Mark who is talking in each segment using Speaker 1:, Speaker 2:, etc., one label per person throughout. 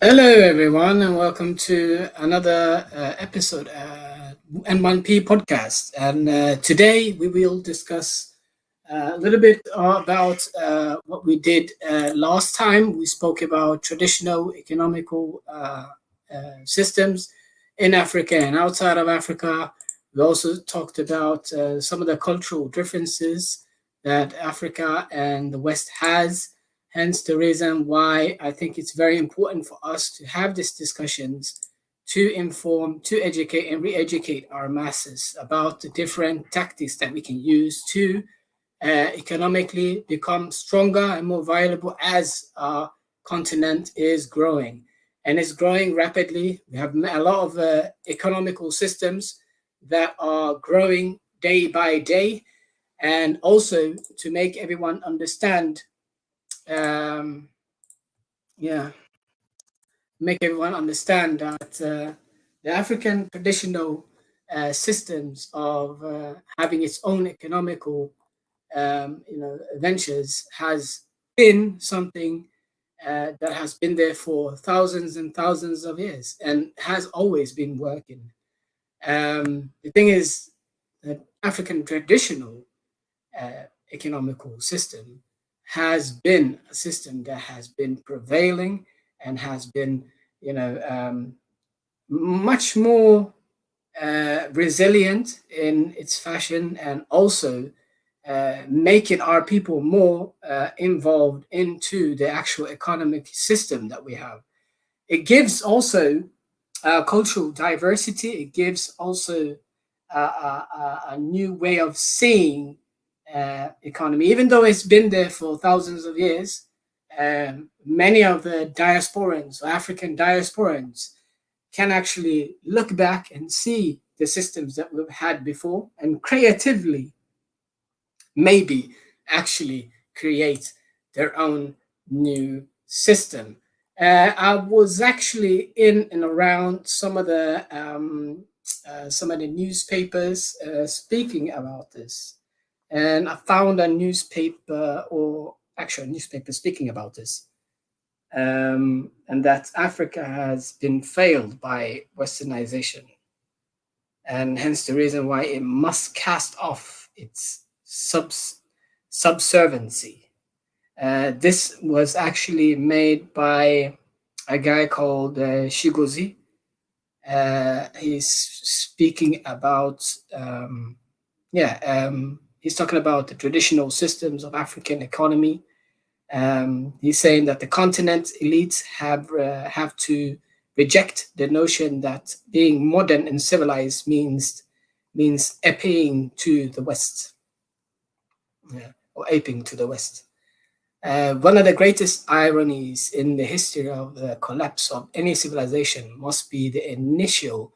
Speaker 1: Hello, everyone, and welcome to another episode N1P podcast. And today we will discuss a little bit about what we did last time. We spoke about traditional economical systems in Africa and outside of Africa. We also talked about some of the cultural differences that Africa and the West has. Hence, the reason why I think it's very important for us to have these discussions to inform, to educate, and re educate our masses about the different tactics that we can use to economically become stronger and more viable as our continent is growing. And it's growing rapidly. We have a lot of economical systems that are growing day by day. And also to make everyone understand, um, yeah, make everyone understand that the African traditional systems of having its own economical ventures has been something that has been there for thousands and thousands of years and has always been working. The thing is that African traditional economical system has been a system that has been prevailing and has been, you know, much more resilient in its fashion and also making our people more involved into the actual economic system that we have. It gives also cultural diversity. It gives also a new way of seeing economy, even though it's been there for thousands of years. Many of the diasporans or African diasporans can actually look back and see the systems that we've had before and creatively maybe actually create their own new system. I was actually in and around some of the newspapers speaking about this, and I found a newspaper or actual newspaper speaking about this, and that Africa has been failed by Westernization, and hence the reason why it must cast off its subserviency. This was actually made by a guy called Shigozi. He's speaking about, he's talking about the traditional systems of African economy. He's saying that the continent elites have to reject the notion that being modern and civilized means aping to the West, or aping to the West. One of the greatest ironies in the history of the collapse of any civilization must be the initial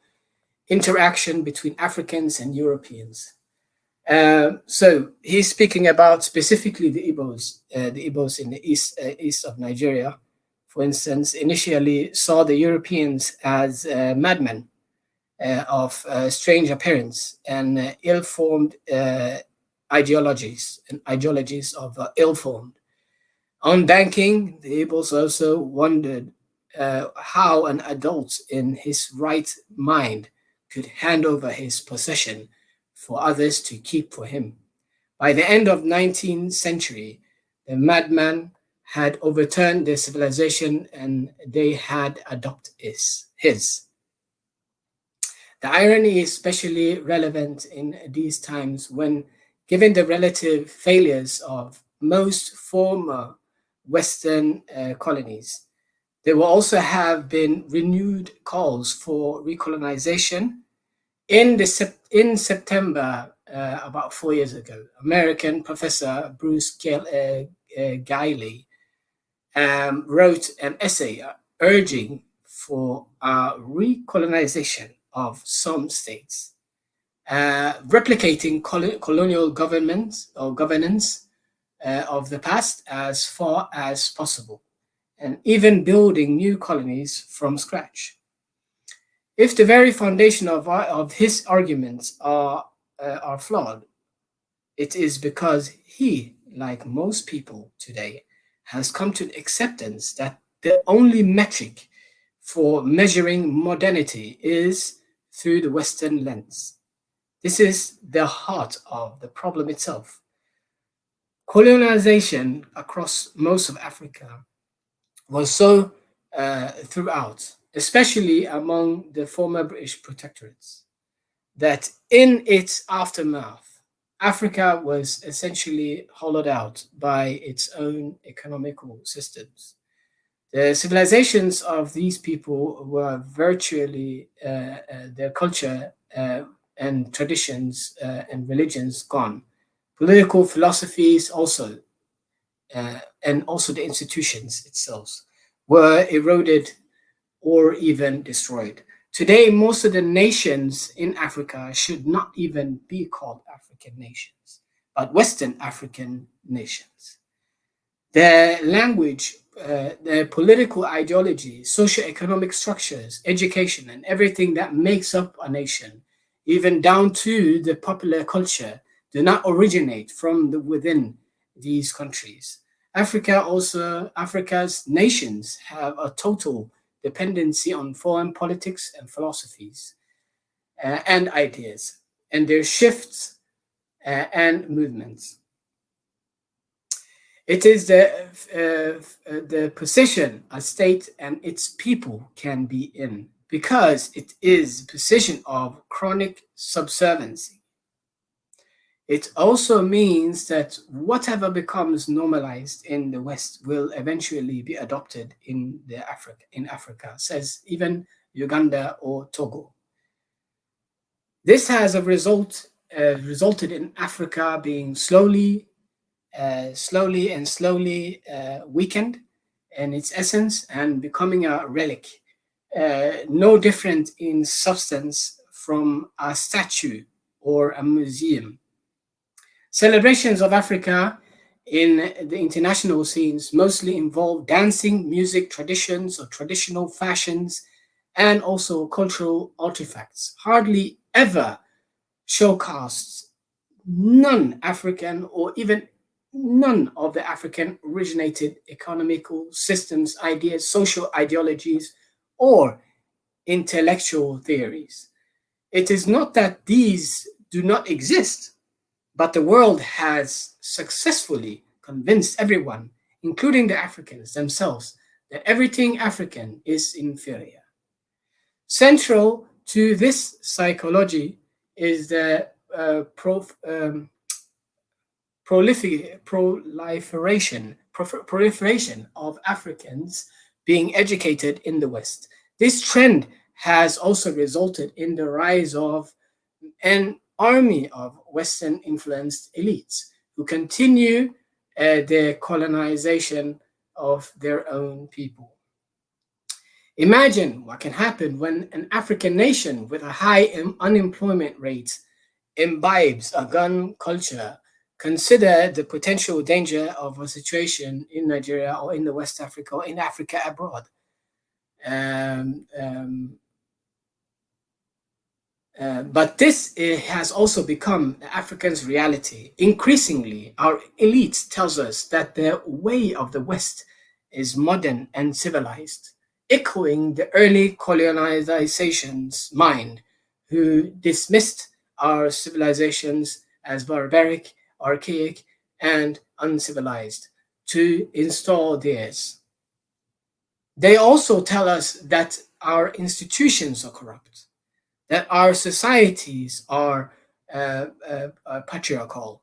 Speaker 1: interaction between Africans and Europeans. So he's speaking about specifically the Igbos in the east of Nigeria, for instance, initially saw the Europeans as madmen of strange appearance and ill-formed ideologies of ill-formed. On banking, the Igbos also wondered how an adult in his right mind could hand over his possession for others to keep for him. By the end of 19th century, the madman had overturned their civilization and they had adopted his. The irony is especially relevant in these times when, given the relative failures of most former Western colonies, there will also have been renewed calls for recolonization. In September, about 4 years ago, American professor Bruce Guiley wrote an essay urging for recolonization of some states, replicating colonial government or governance of the past as far as possible, and even building new colonies from scratch. If the very foundation of his arguments are flawed, it is because he, like most people today, has come to the acceptance that the only metric for measuring modernity is through the Western lens. This is the heart of the problem itself. Colonization across most of Africa was so throughout, especially among the former British protectorates, that in its aftermath, Africa was essentially hollowed out by its own economical systems. The civilizations of these people were virtually their culture and traditions and religions gone. Political philosophies also, and also the institutions itself, were eroded or even destroyed. Today, most of the nations in Africa should not even be called African nations, but Western African nations. Their language, their political ideology, socioeconomic structures, education, and everything that makes up a nation, even down to the popular culture, do not originate from within these countries. Africa's nations have a total dependency on foreign politics and philosophies and ideas, and their shifts and movements. It is the position a state and its people can be in because it is a position of chronic subserviency. It also means that whatever becomes normalized in the West will eventually be adopted in Africa, says even Uganda or Togo. This has resulted in Africa being slowly weakened in its essence and becoming a relic, no different in substance from a statue or a museum. Celebrations of Africa in the international scenes mostly involve dancing, music, traditions, or traditional fashions, and also cultural artifacts. Hardly ever showcasts non African or even none of the African originated economical systems, ideas, social ideologies, or intellectual theories. It is not that these do not exist, but the world has successfully convinced everyone, including the Africans themselves, that everything African is inferior. Central to this psychology is the proliferation of Africans being educated in the West. This trend has also resulted in the rise of an army of Western influenced elites who continue the colonization of their own people. Imagine what can happen when an African nation with a high unemployment rate imbibes a gun culture. Consider the potential danger of a situation in Nigeria or in the West Africa or in Africa abroad. Um, um, but this has also become Africans' reality. Increasingly, our elite tells us that the way of the West is modern and civilized, echoing the early colonization's mind, who dismissed our civilizations as barbaric, archaic, and uncivilized to install theirs. They also tell us that our institutions are corrupt, that our societies are patriarchal,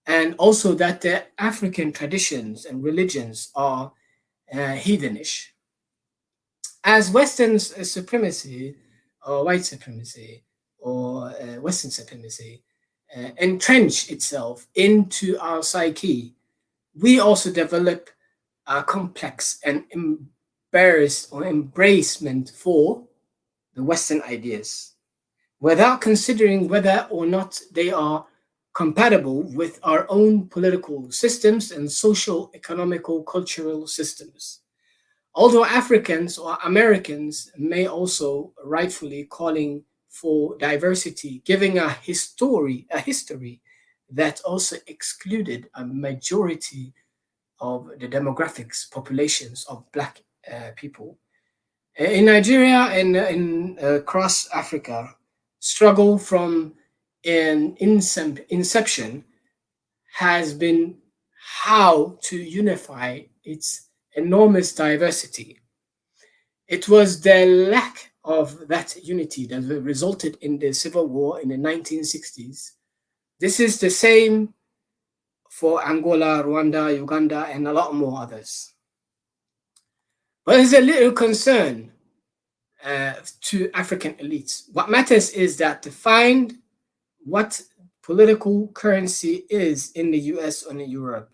Speaker 1: and also that the African traditions and religions are heathenish. As Western supremacy or white supremacy or Western supremacy entrench itself into our psyche, we also develop a complex and embarrassed or embracement for the Western ideas without considering whether or not they are compatible with our own political systems and social, economical, cultural systems. Although Africans or Americans may also rightfully calling for diversity, giving a history that also excluded a majority of the demographics populations of Black people. In Nigeria and in across Africa, struggle from an inception has been how to unify its enormous diversity. It was the lack of that unity that resulted in the civil war in the 1960s. This is the same for Angola, Rwanda, Uganda, and a lot more others. But there's a little concern to African elites. What matters is that to find what political currency is in the US or in Europe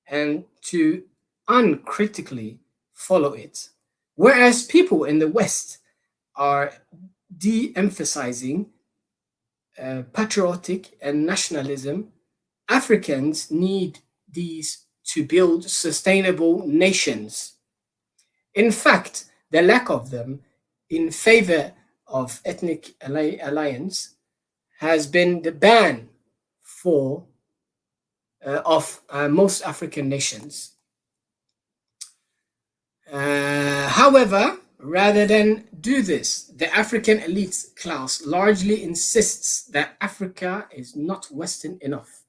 Speaker 1: and to uncritically follow it. Whereas people in the West are de emphasizing patriotic and nationalism, Africans need these to build sustainable nations. In fact, the lack of them in favor of ethnic alliance has been the ban for of most African nations. However, rather than do this, the African elite class largely insists that Africa is not Western enough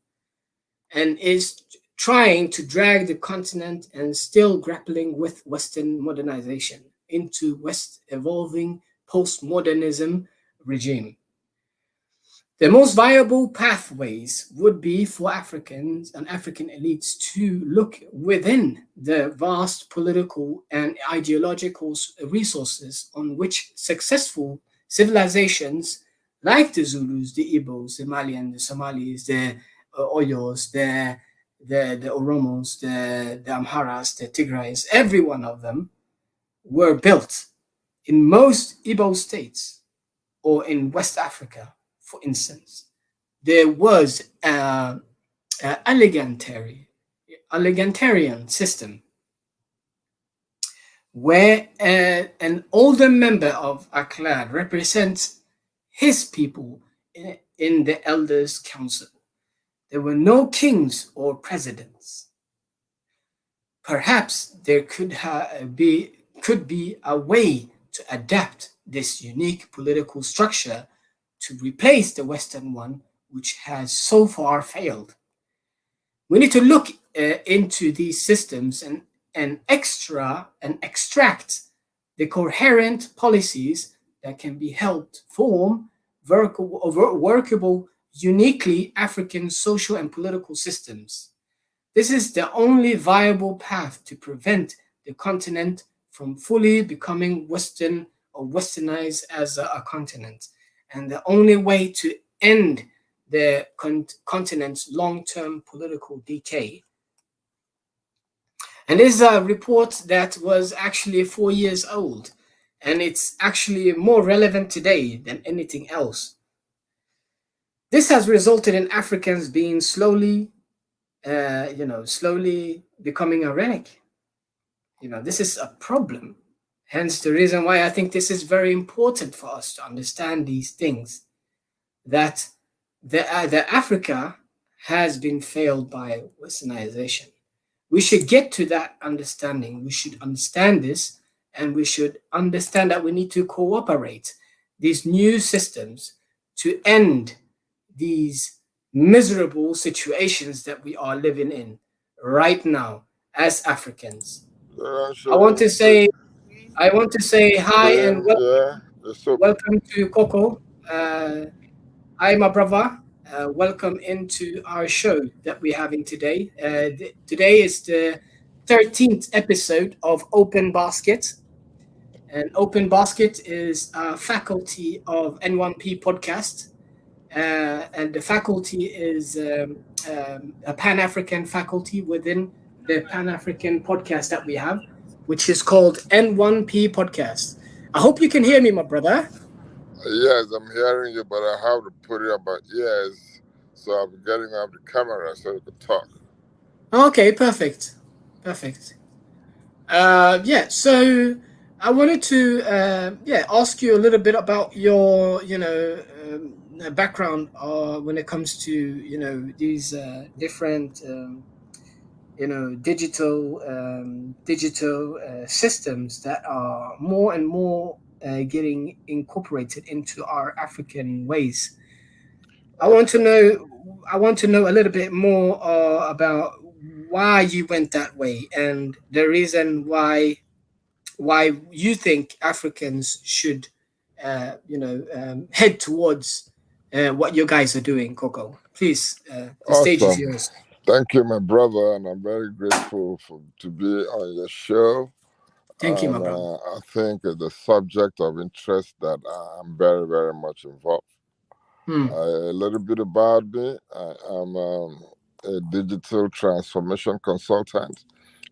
Speaker 1: and is trying to drag the continent and still grappling with Western modernization into West evolving postmodernism regime. The most viable pathways would be for Africans and African elites to look within the vast political and ideological resources on which successful civilizations like the Zulus, the Igbos, the Malians, the Somalis, the Oyos, the Oromos, the Amharas, the Tigrays, every one of them were built in most Igbo states or in West Africa. For instance, there was an egalitarian system where an older member of a clan represents his people in the elders' council. There were no kings or presidents. Perhaps there could be a way to adapt this unique political structure to replace the Western one, which has so far failed. We need to look into these systems and extract the coherent policies that can be helped form workable, uniquely African social and political systems. This is the only viable path to prevent the continent from fully becoming Western or westernized as a continent, and the only way to end the continent's long-term political decay. And this is a report that was actually 4 years old, and it's actually more relevant today than anything else. This has resulted in Africans being slowly becoming a relic. This is a problem. Hence the reason why I think this is very important for us to understand these things, that the Africa has been failed by westernization. We should get to that understanding. We should understand this, and we should understand that we need to cooperate these new systems to end these miserable situations that we are living in right now as Africans. I want to say hi and welcome to Coco. Hi, my brother. Welcome into our show that we're having today. Today is the 13th episode of Open Basket. And Open Basket is a faculty of N1P podcast. And the faculty is a Pan-African faculty within the Pan-African podcast that we have, which is called N1P Podcast. I hope you can hear me, my brother.
Speaker 2: Yes, I'm hearing you, but I have to put it on my ears, so I'm getting off the camera so we can talk.
Speaker 1: Okay, perfect. So I wanted to ask you a little bit about your background when it comes to these different digital systems that are more and more getting incorporated into our African ways. I want to
Speaker 2: Okay.
Speaker 1: know. I want to know a little bit more about why you went that way and the reason why you think Africans should, head towards what you guys are doing, Coco. Please, the stage is
Speaker 2: Awesome.
Speaker 1: yours.
Speaker 2: Thank you, my brother, and I'm very grateful to be on your show.
Speaker 1: Thank you, my
Speaker 2: And
Speaker 1: brother.
Speaker 2: I think it's a subject of interest that I'm very, very much involved.
Speaker 1: Hmm.
Speaker 2: A little bit about me: I am a digital transformation consultant,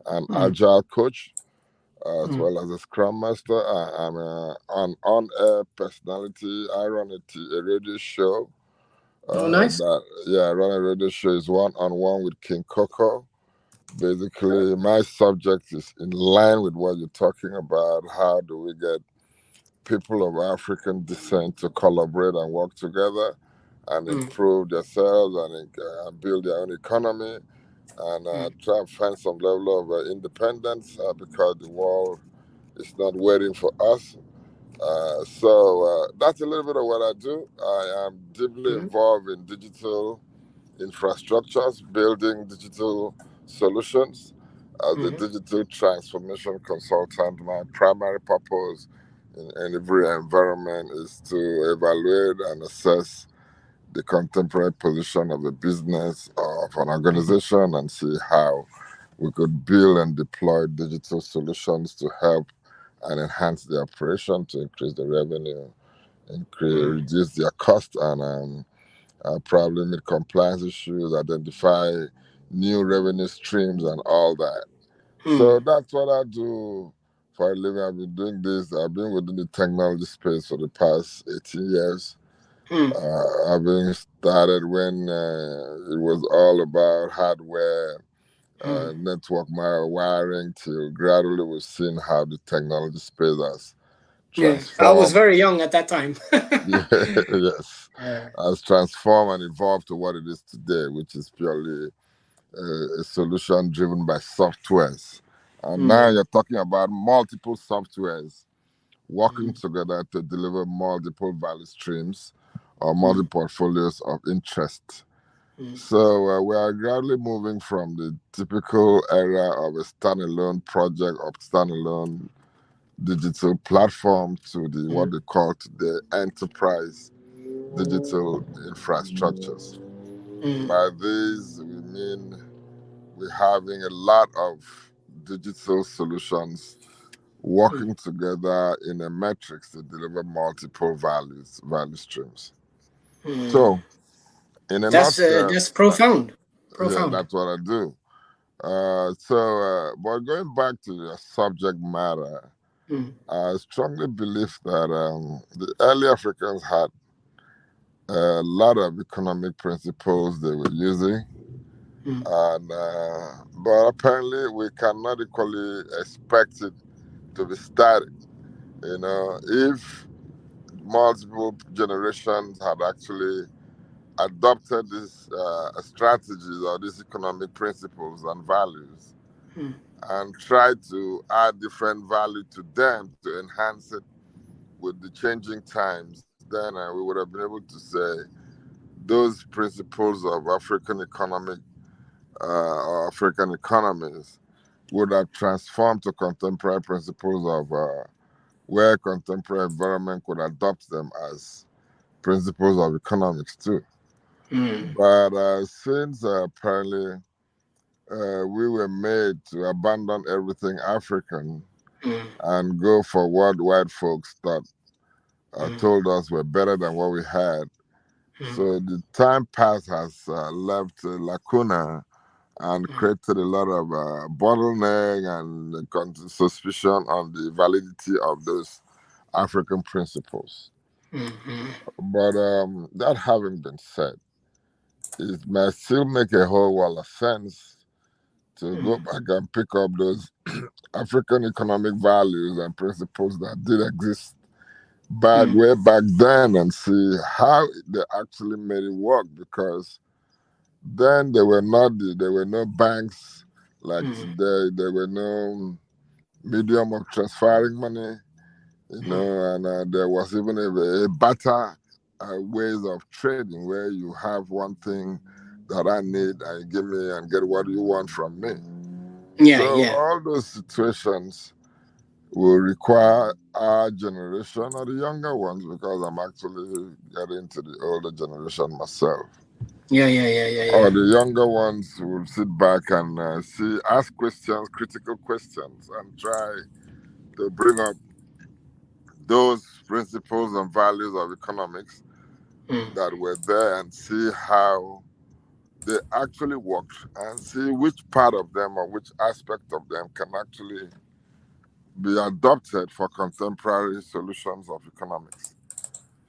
Speaker 2: an
Speaker 1: Hmm.
Speaker 2: agile coach, as
Speaker 1: Hmm.
Speaker 2: well as a scrum master. I'm an on-air personality. I run a radio show.
Speaker 1: Oh, nice.
Speaker 2: I run a radio show is one-on-one with King Coco. Basically, my subject is in line with what you're talking about. How do we get people of African descent to collaborate and work together and
Speaker 1: Hmm.
Speaker 2: improve themselves and build their own economy and
Speaker 1: Hmm.
Speaker 2: try and find some level of independence because the world is not waiting for us. So that's a little bit of what I do. I am deeply
Speaker 1: Hmm.
Speaker 2: involved in digital infrastructures, building digital solutions. As a
Speaker 1: Hmm.
Speaker 2: digital transformation consultant, my primary purpose in every environment is to evaluate and assess the contemporary position of a business or of an
Speaker 1: Hmm.
Speaker 2: organization and see how we could build and deploy digital solutions to help and enhance the operation to increase the revenue,
Speaker 1: Hmm.
Speaker 2: reduce their cost, and probably meet compliance issues, identify new revenue streams, and all that.
Speaker 1: Hmm.
Speaker 2: So that's what I do for a living. I've been doing this. I've been within the technology space for the past 18 years.
Speaker 1: Hmm.
Speaker 2: I've been started when it was all about hardware,
Speaker 1: Hmm.
Speaker 2: network wiring, till gradually we've seen how the technology space has
Speaker 1: Yeah, I was
Speaker 2: transformed.
Speaker 1: very young at that time.
Speaker 2: Yeah, yes,
Speaker 1: Yeah.
Speaker 2: has transformed and evolved to what it is today, which is purely a solution driven by softwares. And
Speaker 1: Hmm.
Speaker 2: now you're talking about multiple softwares working
Speaker 1: Hmm.
Speaker 2: together to deliver multiple value streams or
Speaker 1: Hmm.
Speaker 2: multi portfolios of interest.
Speaker 1: Hmm.
Speaker 2: So we are gradually moving from the typical era of a standalone project or standalone digital platform to the
Speaker 1: Hmm.
Speaker 2: what they call today enterprise digital infrastructures.
Speaker 1: Hmm.
Speaker 2: By this, we mean we're having a lot of digital solutions
Speaker 1: Hmm.
Speaker 2: working together in a matrix to deliver multiple value streams.
Speaker 1: Hmm.
Speaker 2: So, in a nutshell,
Speaker 1: That's profound.
Speaker 2: yeah,
Speaker 1: Profound.
Speaker 2: that's what I do. But going back to your subject matter,
Speaker 1: Hmm.
Speaker 2: I strongly believe that the early Africans had a lot of economic principles they were using,
Speaker 1: Hmm.
Speaker 2: and but apparently we cannot equally expect it to be static. If multiple generations had actually adopted these strategies or these economic principles and values
Speaker 1: Hmm.
Speaker 2: and tried to add different value to them to enhance it with the changing times, then we would have been able to say those principles of African economic or African economies would have transformed to contemporary principles of where contemporary environment could adopt them as principles of economics too.
Speaker 1: Hmm.
Speaker 2: But since apparently we were made to abandon everything African
Speaker 1: Hmm.
Speaker 2: and go for what white folks thought
Speaker 1: Hmm.
Speaker 2: told us were better than what we had.
Speaker 1: Hmm.
Speaker 2: So the time past has left a lacuna and
Speaker 1: Hmm.
Speaker 2: created a lot of bottleneck and suspicion on the validity of those African principles.
Speaker 1: Hmm.
Speaker 2: But that having been said, it may still make a whole world of sense to
Speaker 1: Hmm.
Speaker 2: go back and pick up those African economic values and principles that did exist back
Speaker 1: Hmm.
Speaker 2: way back then and see how they actually made it work because then there were no banks Like today, there were no medium of transferring money, and there was even a better ways of trading where you have one thing that I need and you give me and get what you want from me.
Speaker 1: Yeah,
Speaker 2: So
Speaker 1: yeah.
Speaker 2: all those situations will require our generation or the younger ones, because I'm actually getting to the older generation myself.
Speaker 1: Yeah, yeah, yeah, yeah,
Speaker 2: Or
Speaker 1: yeah.
Speaker 2: the younger ones will sit back and ask questions, critical questions, and try to bring up those principles and values of economics
Speaker 1: Mm,
Speaker 2: that were there and see how they actually worked and see which part of them or which aspect of them can actually be adopted for contemporary solutions of economics.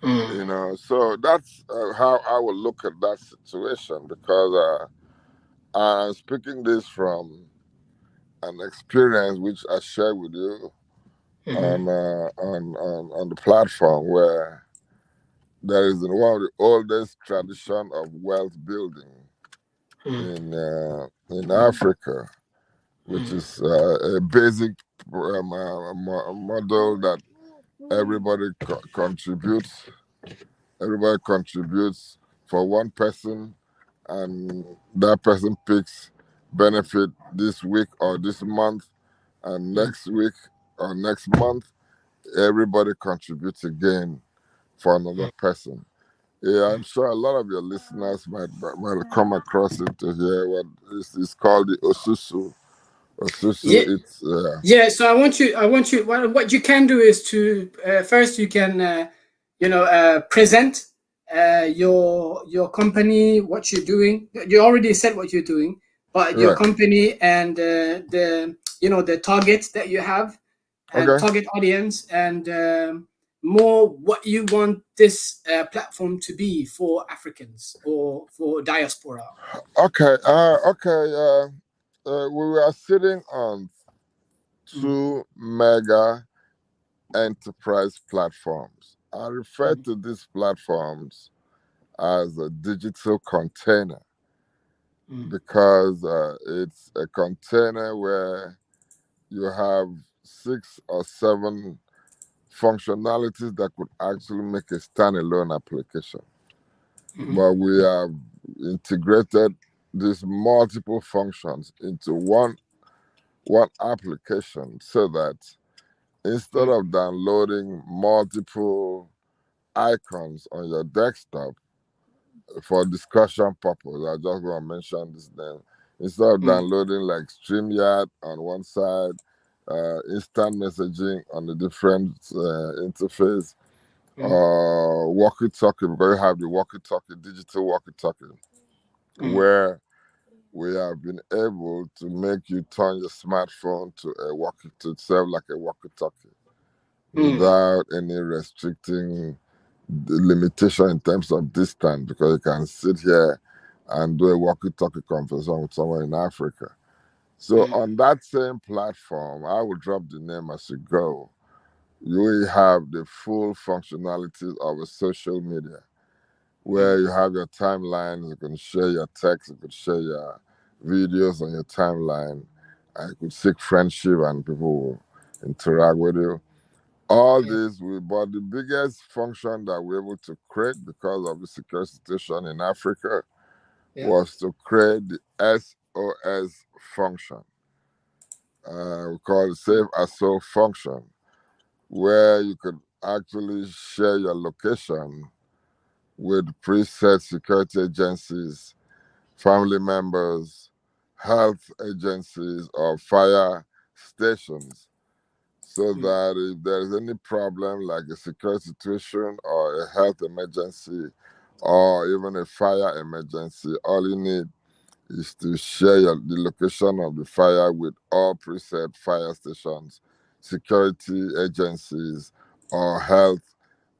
Speaker 1: mm,
Speaker 2: So that's how I will look at that situation, because I'm speaking this from an experience which I share with you
Speaker 1: mm,
Speaker 2: on the platform, where there is one of the oldest tradition of wealth building
Speaker 1: mm,
Speaker 2: in Africa, which
Speaker 1: mm,
Speaker 2: is a basic model that everybody contributes. Everybody contributes for one person, and that person picks benefit this week or this month, and
Speaker 1: mm,
Speaker 2: next week or next month, everybody contributes again for another
Speaker 1: mm,
Speaker 2: person. Yeah, I'm
Speaker 1: mm.
Speaker 2: sure a lot of your listeners might come across it to hear what is called the Osusu.
Speaker 1: Yeah,
Speaker 2: Osusu, it's
Speaker 1: yeah. So I want you. What you can do is to first you can, present your company, what you're doing. You already said what you're doing, but your
Speaker 2: right.
Speaker 1: company and the targets that you have and
Speaker 2: Okay,
Speaker 1: target audience, and more what you want this platform to be for Africans or for diaspora.
Speaker 2: we were sitting on
Speaker 1: Mm,
Speaker 2: two mega enterprise platforms. I refer
Speaker 1: mm,
Speaker 2: to these platforms as a digital container,
Speaker 1: mm,
Speaker 2: because it's a container where you have 6 or 7 functionalities that could actually make a standalone application.
Speaker 1: mhm,
Speaker 2: But we have integrated these multiple functions into one application, so that instead
Speaker 1: mm,
Speaker 2: of downloading multiple icons on your desktop for discussion purpose, I just want to mention this name. Instead of
Speaker 1: mm,
Speaker 2: downloading like StreamYard on one side, instant messaging on a different interface,
Speaker 1: mm,
Speaker 2: walkie-talkie, because you have the walkie-talkie, digital walkie-talkie,
Speaker 1: mm,
Speaker 2: where we have been able to make you turn your smartphone to a walkie to serve like a walkie-talkie
Speaker 1: mm.
Speaker 2: without any restricting the limitation in terms of distance, because you can sit here and do a walkie-talkie conversation with someone in Africa. So
Speaker 1: Mm,
Speaker 2: on that same platform, I will drop the name as you go. You will have the full functionalities of a social media,
Speaker 1: mm,
Speaker 2: where you have your timeline, you can share your text, you can share your videos on your timeline, and you could seek friendship and people will interact with you. All
Speaker 1: yeah,
Speaker 2: this, but the biggest function that we're able to create because of the security situation in Africa
Speaker 1: yeah.
Speaker 2: was to create the SOS function. We call it Save as Soul function, where you could actually share your location with preset security agencies, family members, health agencies, or fire stations, so
Speaker 1: Mm,
Speaker 2: that if there's any problem like a security situation or a health emergency or even a fire emergency, all you need is to share the location of the fire with all preset fire stations, security agencies, or health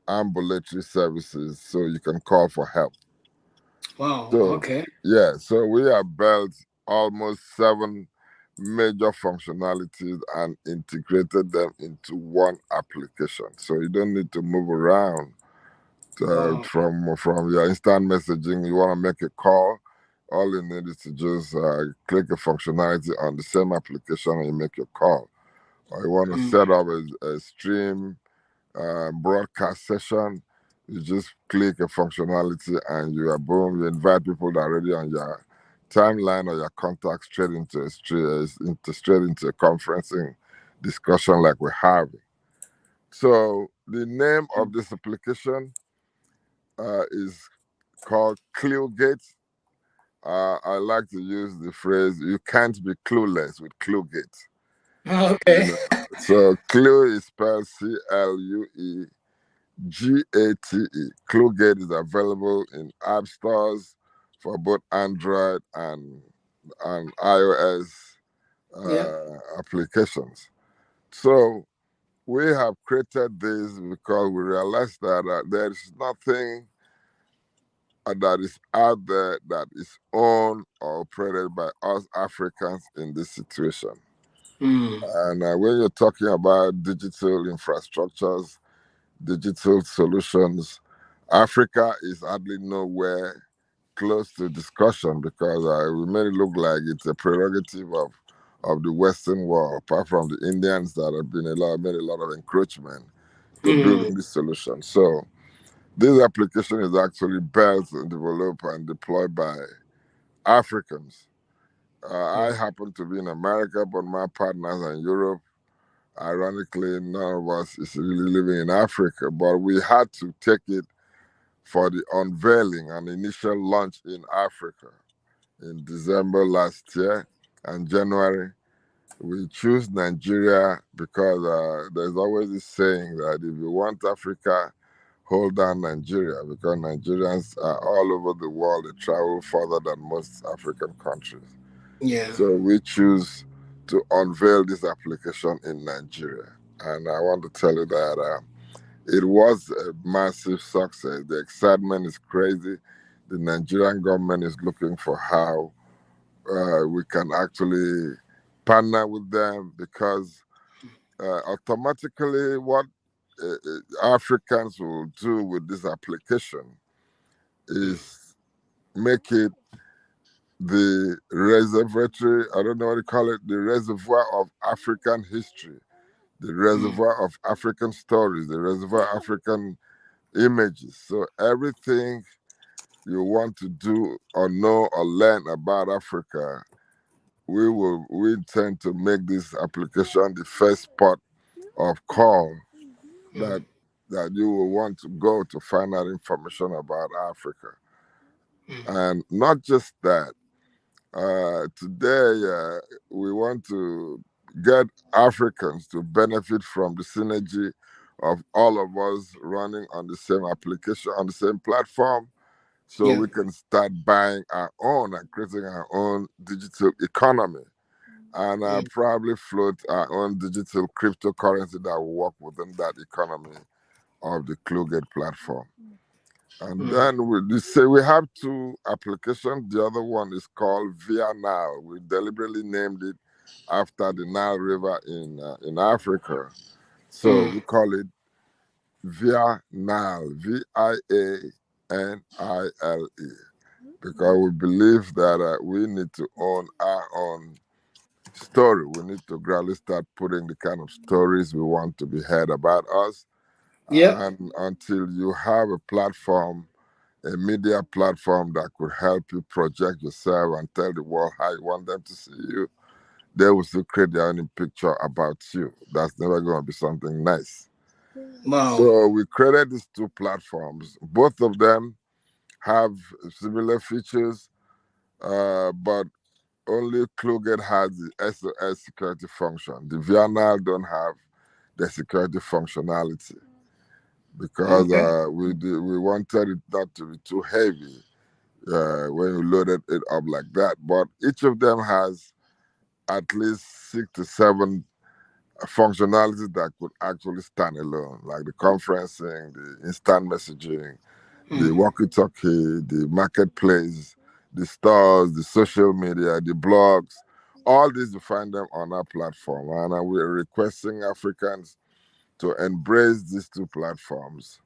Speaker 2: ambulatory services, so you can call for help.
Speaker 1: wow.
Speaker 2: So,
Speaker 1: Okay.
Speaker 2: yeah, so we have built almost 7 major functionalities and integrated them into one application. So you don't need to move around
Speaker 1: Wow.
Speaker 2: from your instant messaging. You want to make a call, All you need is to just click a functionality on the same application and you make your call. Or you want to
Speaker 1: Mm.
Speaker 2: set up a stream broadcast session, you just click a functionality and you are boom, you invite people that are already on your timeline or your contact straight into a conferencing discussion like we're having. So the name of this application is called ClueGate. I like to use the phrase "you can't be clueless with ClueGate." You
Speaker 1: Okay.
Speaker 2: know, so Clue is spelled CLUEGATE. ClueGate is available in app stores for both Android and iOS
Speaker 1: Yeah.
Speaker 2: applications. So we have created this because we realized that there is nothing that is out there that is owned or operated by us Africans in this situation.
Speaker 1: Mm.
Speaker 2: And when you're talking about digital infrastructures, digital solutions, Africa is hardly nowhere close to discussion because we made it look like it's a prerogative of the Western world, apart from the Indians that have made a lot of encroachment to
Speaker 1: Mm.
Speaker 2: building this solution. So this application is actually built and developed and deployed by Africans. I
Speaker 1: Mm.
Speaker 2: happen to be in America, but my partners are in Europe. Ironically, none of us is really living in Africa, but we had to take it for the unveiling and initial launch in Africa in December last year and January. We choose Nigeria because there's always this saying that if you want Africa, hold down Nigeria because Nigerians are all over the world. They travel further than most African countries.
Speaker 1: Yeah.
Speaker 2: So we choose to unveil this application in Nigeria. And I want to tell you that it was a massive success. The excitement is crazy. The Nigerian government is looking for how we can actually partner with them because automatically what Africans will do with this application is make it the reservatory, I don't know what you call it, the reservoir of African history, the
Speaker 1: Mm.
Speaker 2: reservoir of African stories, the reservoir of African images. So everything you want to do or know or learn about Africa, we intend to make this application the first port of call
Speaker 1: Mm.
Speaker 2: that you will want to go to find out information about Africa.
Speaker 1: Mm.
Speaker 2: And not just that, today we want to get Africans to benefit from the synergy of all of us running on the same application, on the same platform, so
Speaker 1: Yeah.
Speaker 2: we can start buying our own and creating our own digital economy and
Speaker 1: Mm.
Speaker 2: probably float our own digital cryptocurrency that will work within that economy of the Klugate platform. And
Speaker 1: Mm.
Speaker 2: then we say we have two applications. The other one is called Via Nile. We deliberately named it after the Nile River in Africa. So
Speaker 1: Mm.
Speaker 2: we call it Via Nile, Vianile, because we believe that we need to own our own story. We need to gradually start putting the kind of stories we want to be heard about us.
Speaker 1: Yep.
Speaker 2: And until you have a platform, a media platform that could help you project yourself and tell the world how you want them to see you, they will still create their own picture about you. That's never going to be something nice.
Speaker 1: Wow.
Speaker 2: So we created these two platforms. Both of them have similar features, but only Klugate has the SOS security function. The VNL don't have the security functionality because
Speaker 1: Okay.
Speaker 2: we wanted it not to be too heavy when you loaded it up like that. But each of them has at least 6 to 7 functionalities that could actually stand alone, like the conferencing, the instant messaging, the
Speaker 1: Mm.
Speaker 2: walkie-talkie, the marketplace, the stores, the social media, the blogs. All these you find them on our platform, and we're requesting Africans to embrace these two platforms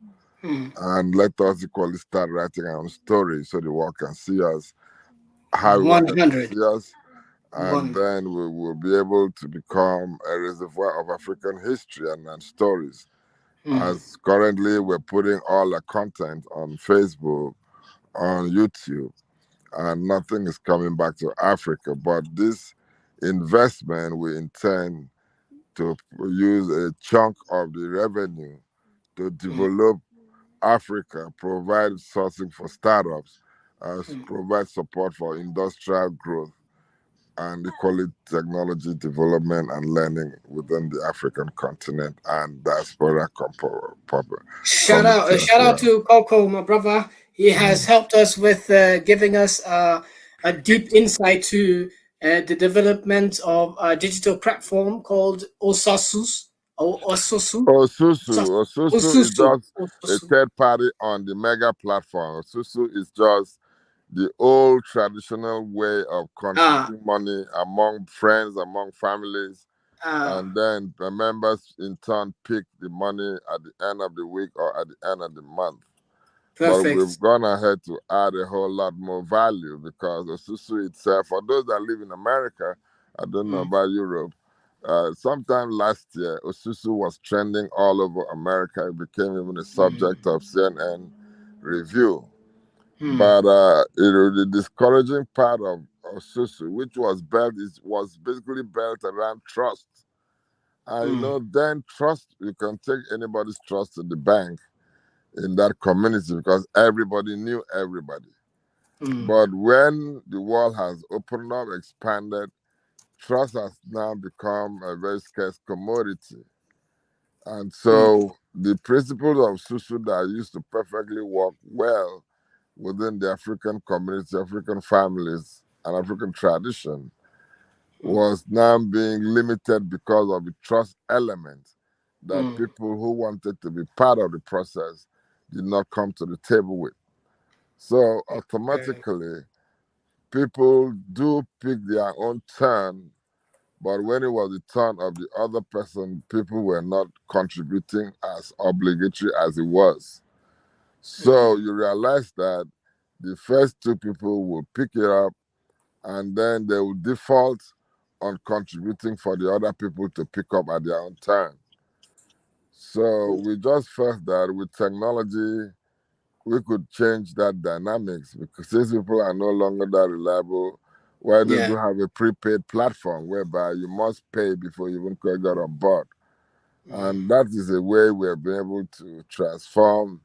Speaker 1: Mm.
Speaker 2: and let us equally start writing our own stories so the world can see us how we wanted to
Speaker 1: 100.
Speaker 2: see us, and
Speaker 1: One.
Speaker 2: then we will be able to become a reservoir of African history and stories.
Speaker 1: Mm,
Speaker 2: As currently we're putting all the content on Facebook, on YouTube, and nothing is coming back to Africa. But this investment, we intend to use a chunk of the revenue to
Speaker 1: mm,
Speaker 2: develop Africa, provide sourcing for startups,
Speaker 1: mm.
Speaker 2: provide support for industrial growth, and equally technology development and learning within the African continent and diaspora community as
Speaker 1: Shout out
Speaker 2: well.
Speaker 1: to Coco, my brother. He has
Speaker 2: Mm.
Speaker 1: helped us with giving us a deep insight to the development of a digital platform called Osasus. Osusu.
Speaker 2: Osusu is
Speaker 1: Osusu.
Speaker 2: just a
Speaker 1: Osusu.
Speaker 2: third party on the mega platform. Osusu is just the old traditional way of
Speaker 1: Ah,
Speaker 2: contributing money among friends, among families,
Speaker 1: ah,
Speaker 2: and then the members in turn pick the money at the end of the week or at the end of the month. But we've
Speaker 1: perfect.
Speaker 2: gone ahead to add a whole lot more value because Osusu itself, for those that live in America, I don't know
Speaker 1: Mm,
Speaker 2: about Europe, sometime last year, Osusu was trending all over America. It became even a
Speaker 1: mm,
Speaker 2: subject of CNN review.
Speaker 1: mm,
Speaker 2: But the discouraging part of Osusu, which was built, was basically built around trust. And
Speaker 1: mm,
Speaker 2: then trust, you can take anybody's trust to the bank in that community because everybody knew everybody.
Speaker 1: mm,
Speaker 2: But when the world has opened up, expanded, trust has now become a very scarce commodity. And
Speaker 1: mm,
Speaker 2: so the principles of Susu that used to perfectly work well within the African community, African families, and African tradition
Speaker 1: mm,
Speaker 2: was now being limited because of the trust element that
Speaker 1: mm.
Speaker 2: people who wanted to be part of the process did not come to the table with. So
Speaker 1: Okay.
Speaker 2: automatically, people do pick their own turn, but when it was the turn of the other person, people were not contributing as obligatory as it was. So
Speaker 1: Mm,
Speaker 2: you realize that the first two people will pick it up and then they will default on contributing for the other people to pick up at their own turn. So we just felt that with technology, we could change that dynamics because these people are no longer that reliable. Why don't
Speaker 1: yeah.
Speaker 2: you have a prepaid platform whereby you must pay before you even could get on board?
Speaker 1: Mm,
Speaker 2: And that is a way we have been able to transform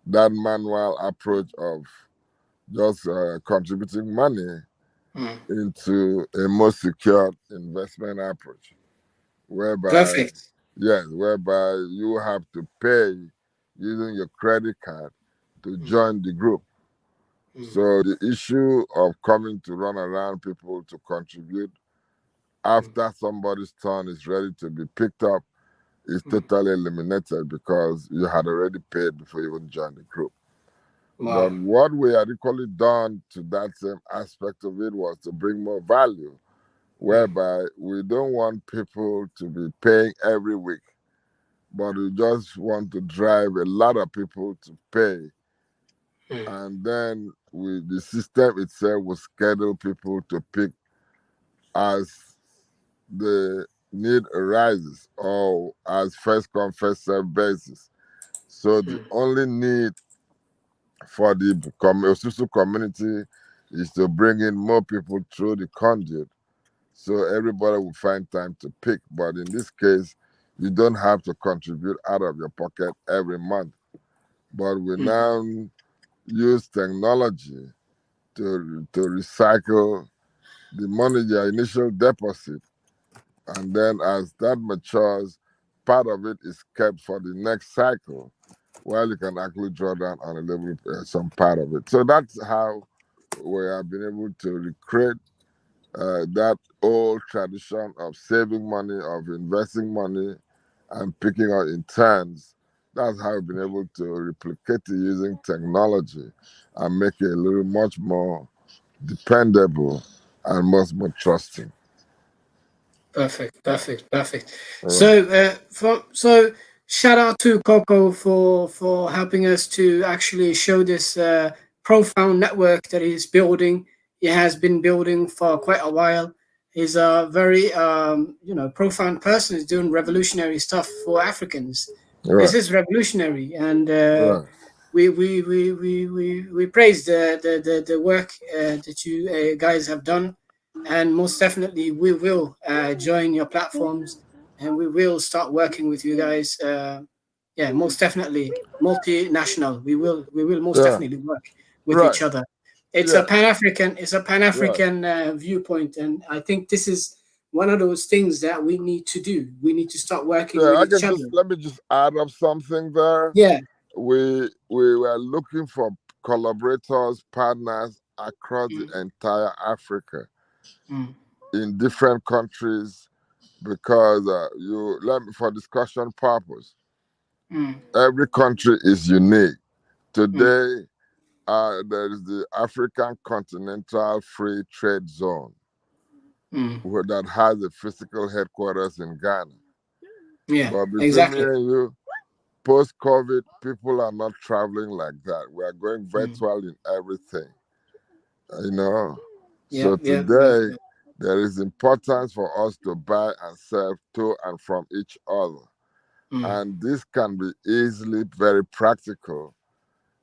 Speaker 2: that manual approach of just contributing money
Speaker 1: mm.
Speaker 2: into a more secure investment approach, whereby,
Speaker 1: Perfect.
Speaker 2: yes, whereby you have to pay using your credit card to
Speaker 1: Mm,
Speaker 2: join the group.
Speaker 1: mm,
Speaker 2: So the issue of coming to run around people to contribute
Speaker 1: mm,
Speaker 2: after somebody's turn is ready to be picked up is
Speaker 1: mm.
Speaker 2: totally eliminated because you had already paid before you even joined the group. But
Speaker 1: Wow.
Speaker 2: what we had equally done to that same aspect of it was to bring more value,
Speaker 1: Mm,
Speaker 2: whereby we don't want people to be paying every week, but we just want to drive a lot of people to pay.
Speaker 1: mm,
Speaker 2: And then the system itself will schedule people to pick as the need arises or as first come, first served basis. So the
Speaker 1: mm,
Speaker 2: only need for the Osusu community is to bring in more people through the conduit so everybody will find time to pick. But in this case, you don't have to contribute out of your pocket every month. But we
Speaker 1: mm,
Speaker 2: now use technology to recycle the money, your initial deposit. And then as that matures, part of it is kept for the next cycle, while you can actually draw down on a little some part of it. So that's how we have been able to recreate that old tradition of saving money, of investing money, and picking out in turns. That's how we've been able to replicate it using technology and make it a little much more dependable and much more trusting.
Speaker 1: perfect. Perfect. Perfect.
Speaker 2: Yeah.
Speaker 1: So shout out to Coco for helping us to actually show this profound network that he's building he has been building for quite a while. He's a very profound person. He's doing revolutionary stuff for Africans. This
Speaker 2: Right.
Speaker 1: is revolutionary, and
Speaker 2: Right.
Speaker 1: we praise the work that you guys have done, and most definitely we will join your platforms, and we will start working with you guys. Yeah, most definitely multinational. We will most
Speaker 2: Yeah.
Speaker 1: definitely work with
Speaker 2: Right.
Speaker 1: each other. It's a
Speaker 2: Yeah.
Speaker 1: Pan
Speaker 2: Right.
Speaker 1: African viewpoint, and I think this is one of those things that we need to do. We need to start working
Speaker 2: Yeah.
Speaker 1: with
Speaker 2: I
Speaker 1: each
Speaker 2: can
Speaker 1: other.
Speaker 2: just let me just add up something there.
Speaker 1: Yeah.
Speaker 2: We were looking for collaborators, partners across the
Speaker 1: Mm,
Speaker 2: entire Africa
Speaker 1: mm,
Speaker 2: in different countries because you let me for discussion purpose.
Speaker 1: mm,
Speaker 2: Every country is unique.
Speaker 1: mm,
Speaker 2: Today, there is the African Continental Free Trade Zone
Speaker 1: mm.
Speaker 2: that has a physical headquarters in Ghana.
Speaker 1: Yeah,
Speaker 2: But between me
Speaker 1: exactly.
Speaker 2: and you, post COVID, people are not traveling like that. We are going
Speaker 1: Mm.
Speaker 2: virtual in everything, you know.
Speaker 1: Yeah,
Speaker 2: So
Speaker 1: yeah, yeah,
Speaker 2: today,
Speaker 1: yeah.
Speaker 2: there is importance for us to buy and sell to and from each other.
Speaker 1: Mm.
Speaker 2: And this can be easily very practical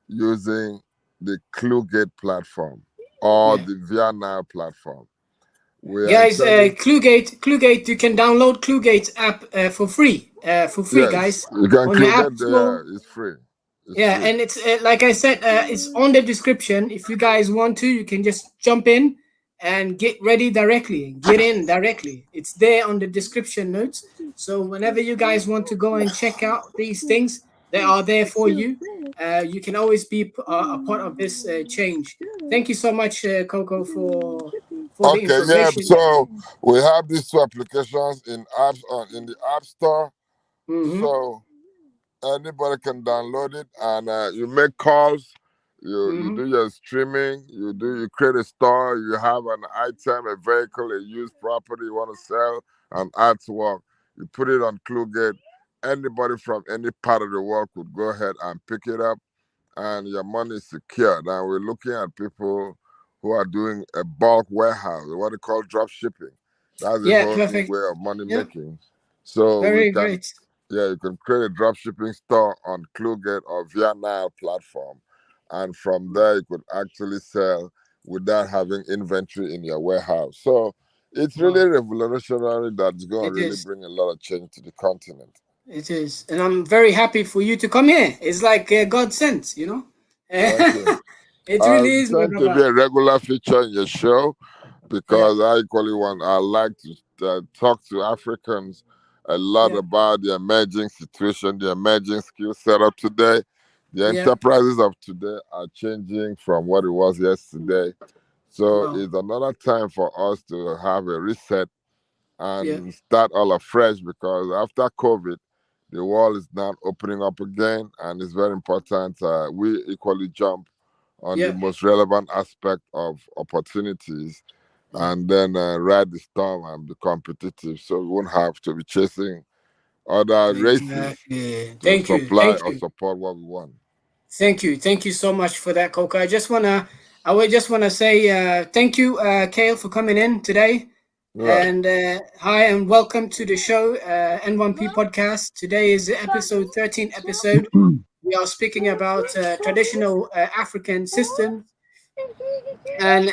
Speaker 2: using the Cluegate platform or
Speaker 1: Yeah.
Speaker 2: the Via platform. We are
Speaker 1: Guys,
Speaker 2: intending,
Speaker 1: Cluegate, you can download Cluegate app for free,
Speaker 2: yes,
Speaker 1: guys,
Speaker 2: you can
Speaker 1: on your app
Speaker 2: Cluegate
Speaker 1: store.
Speaker 2: there. It's free. It's
Speaker 1: Yeah,
Speaker 2: free.
Speaker 1: and it's like I said, it's on the description. If you guys want to, you can just jump in and get ready directly. Get in directly. It's there on the description notes. So whenever you guys want to go and check out these things, they are there for you. You can always be a part of this change. Thank you so much, Coco, for the
Speaker 2: Okay, yeah.
Speaker 1: information.
Speaker 2: So we have these two applications in the App Store.
Speaker 1: Mm-hmm.
Speaker 2: So anybody can download it, and you make calls. You
Speaker 1: Mm-hmm.
Speaker 2: do your streaming. You create a store. You have an item, a vehicle, a used property you want to sell, an artwork. You put it on Cluegate. Anybody from any part of the world could go ahead and pick it up, and your money is secured. And we're looking at people who are doing a bulk warehouse, what they call drop shipping. That's a
Speaker 1: Yeah,
Speaker 2: whole new
Speaker 1: perfect.
Speaker 2: way of money
Speaker 1: Yeah,
Speaker 2: making. So we
Speaker 1: very
Speaker 2: can,
Speaker 1: great.
Speaker 2: yeah, you can create a drop shipping store on Cluegate or Via platform. And from there, you could actually sell without having inventory in your warehouse. So it's really
Speaker 1: Wow,
Speaker 2: revolutionary that's going to
Speaker 1: it
Speaker 2: really
Speaker 1: is.
Speaker 2: bring a lot of change to the continent.
Speaker 1: It is, and I'm very happy for you to come here. It's like God sent, you know.
Speaker 2: Thank you.
Speaker 1: It
Speaker 2: I
Speaker 1: really is, my
Speaker 2: intend to be
Speaker 1: brother.
Speaker 2: a regular feature in your show
Speaker 1: Yeah,
Speaker 2: because I equally I like to talk to Africans a lot
Speaker 1: yeah,
Speaker 2: about the emerging situation, the emerging skill set of today. The
Speaker 1: yeah.
Speaker 2: enterprises of today are changing from what it was yesterday. So
Speaker 1: Wow.
Speaker 2: it's another time for us to have a reset
Speaker 1: Yeah,
Speaker 2: and start all afresh because after COVID, the world is now opening up again, and it's very important we equally jump on the
Speaker 1: yeah,
Speaker 2: most relevant aspect of opportunities
Speaker 1: yeah.
Speaker 2: and then ride the storm and be competitive so we won't have to be chasing other races
Speaker 1: Exactly.
Speaker 2: to
Speaker 1: Thank you.
Speaker 2: supply
Speaker 1: Thank
Speaker 2: or
Speaker 1: you.
Speaker 2: support what we want.
Speaker 1: Thank you. Thank you so much for that, Coco. I would just wanna say thank you, Kale, for coming in today.
Speaker 2: Right.
Speaker 1: And hi and welcome to the show, N1P podcast. Today is episode 13 episode. We are speaking about traditional African systems and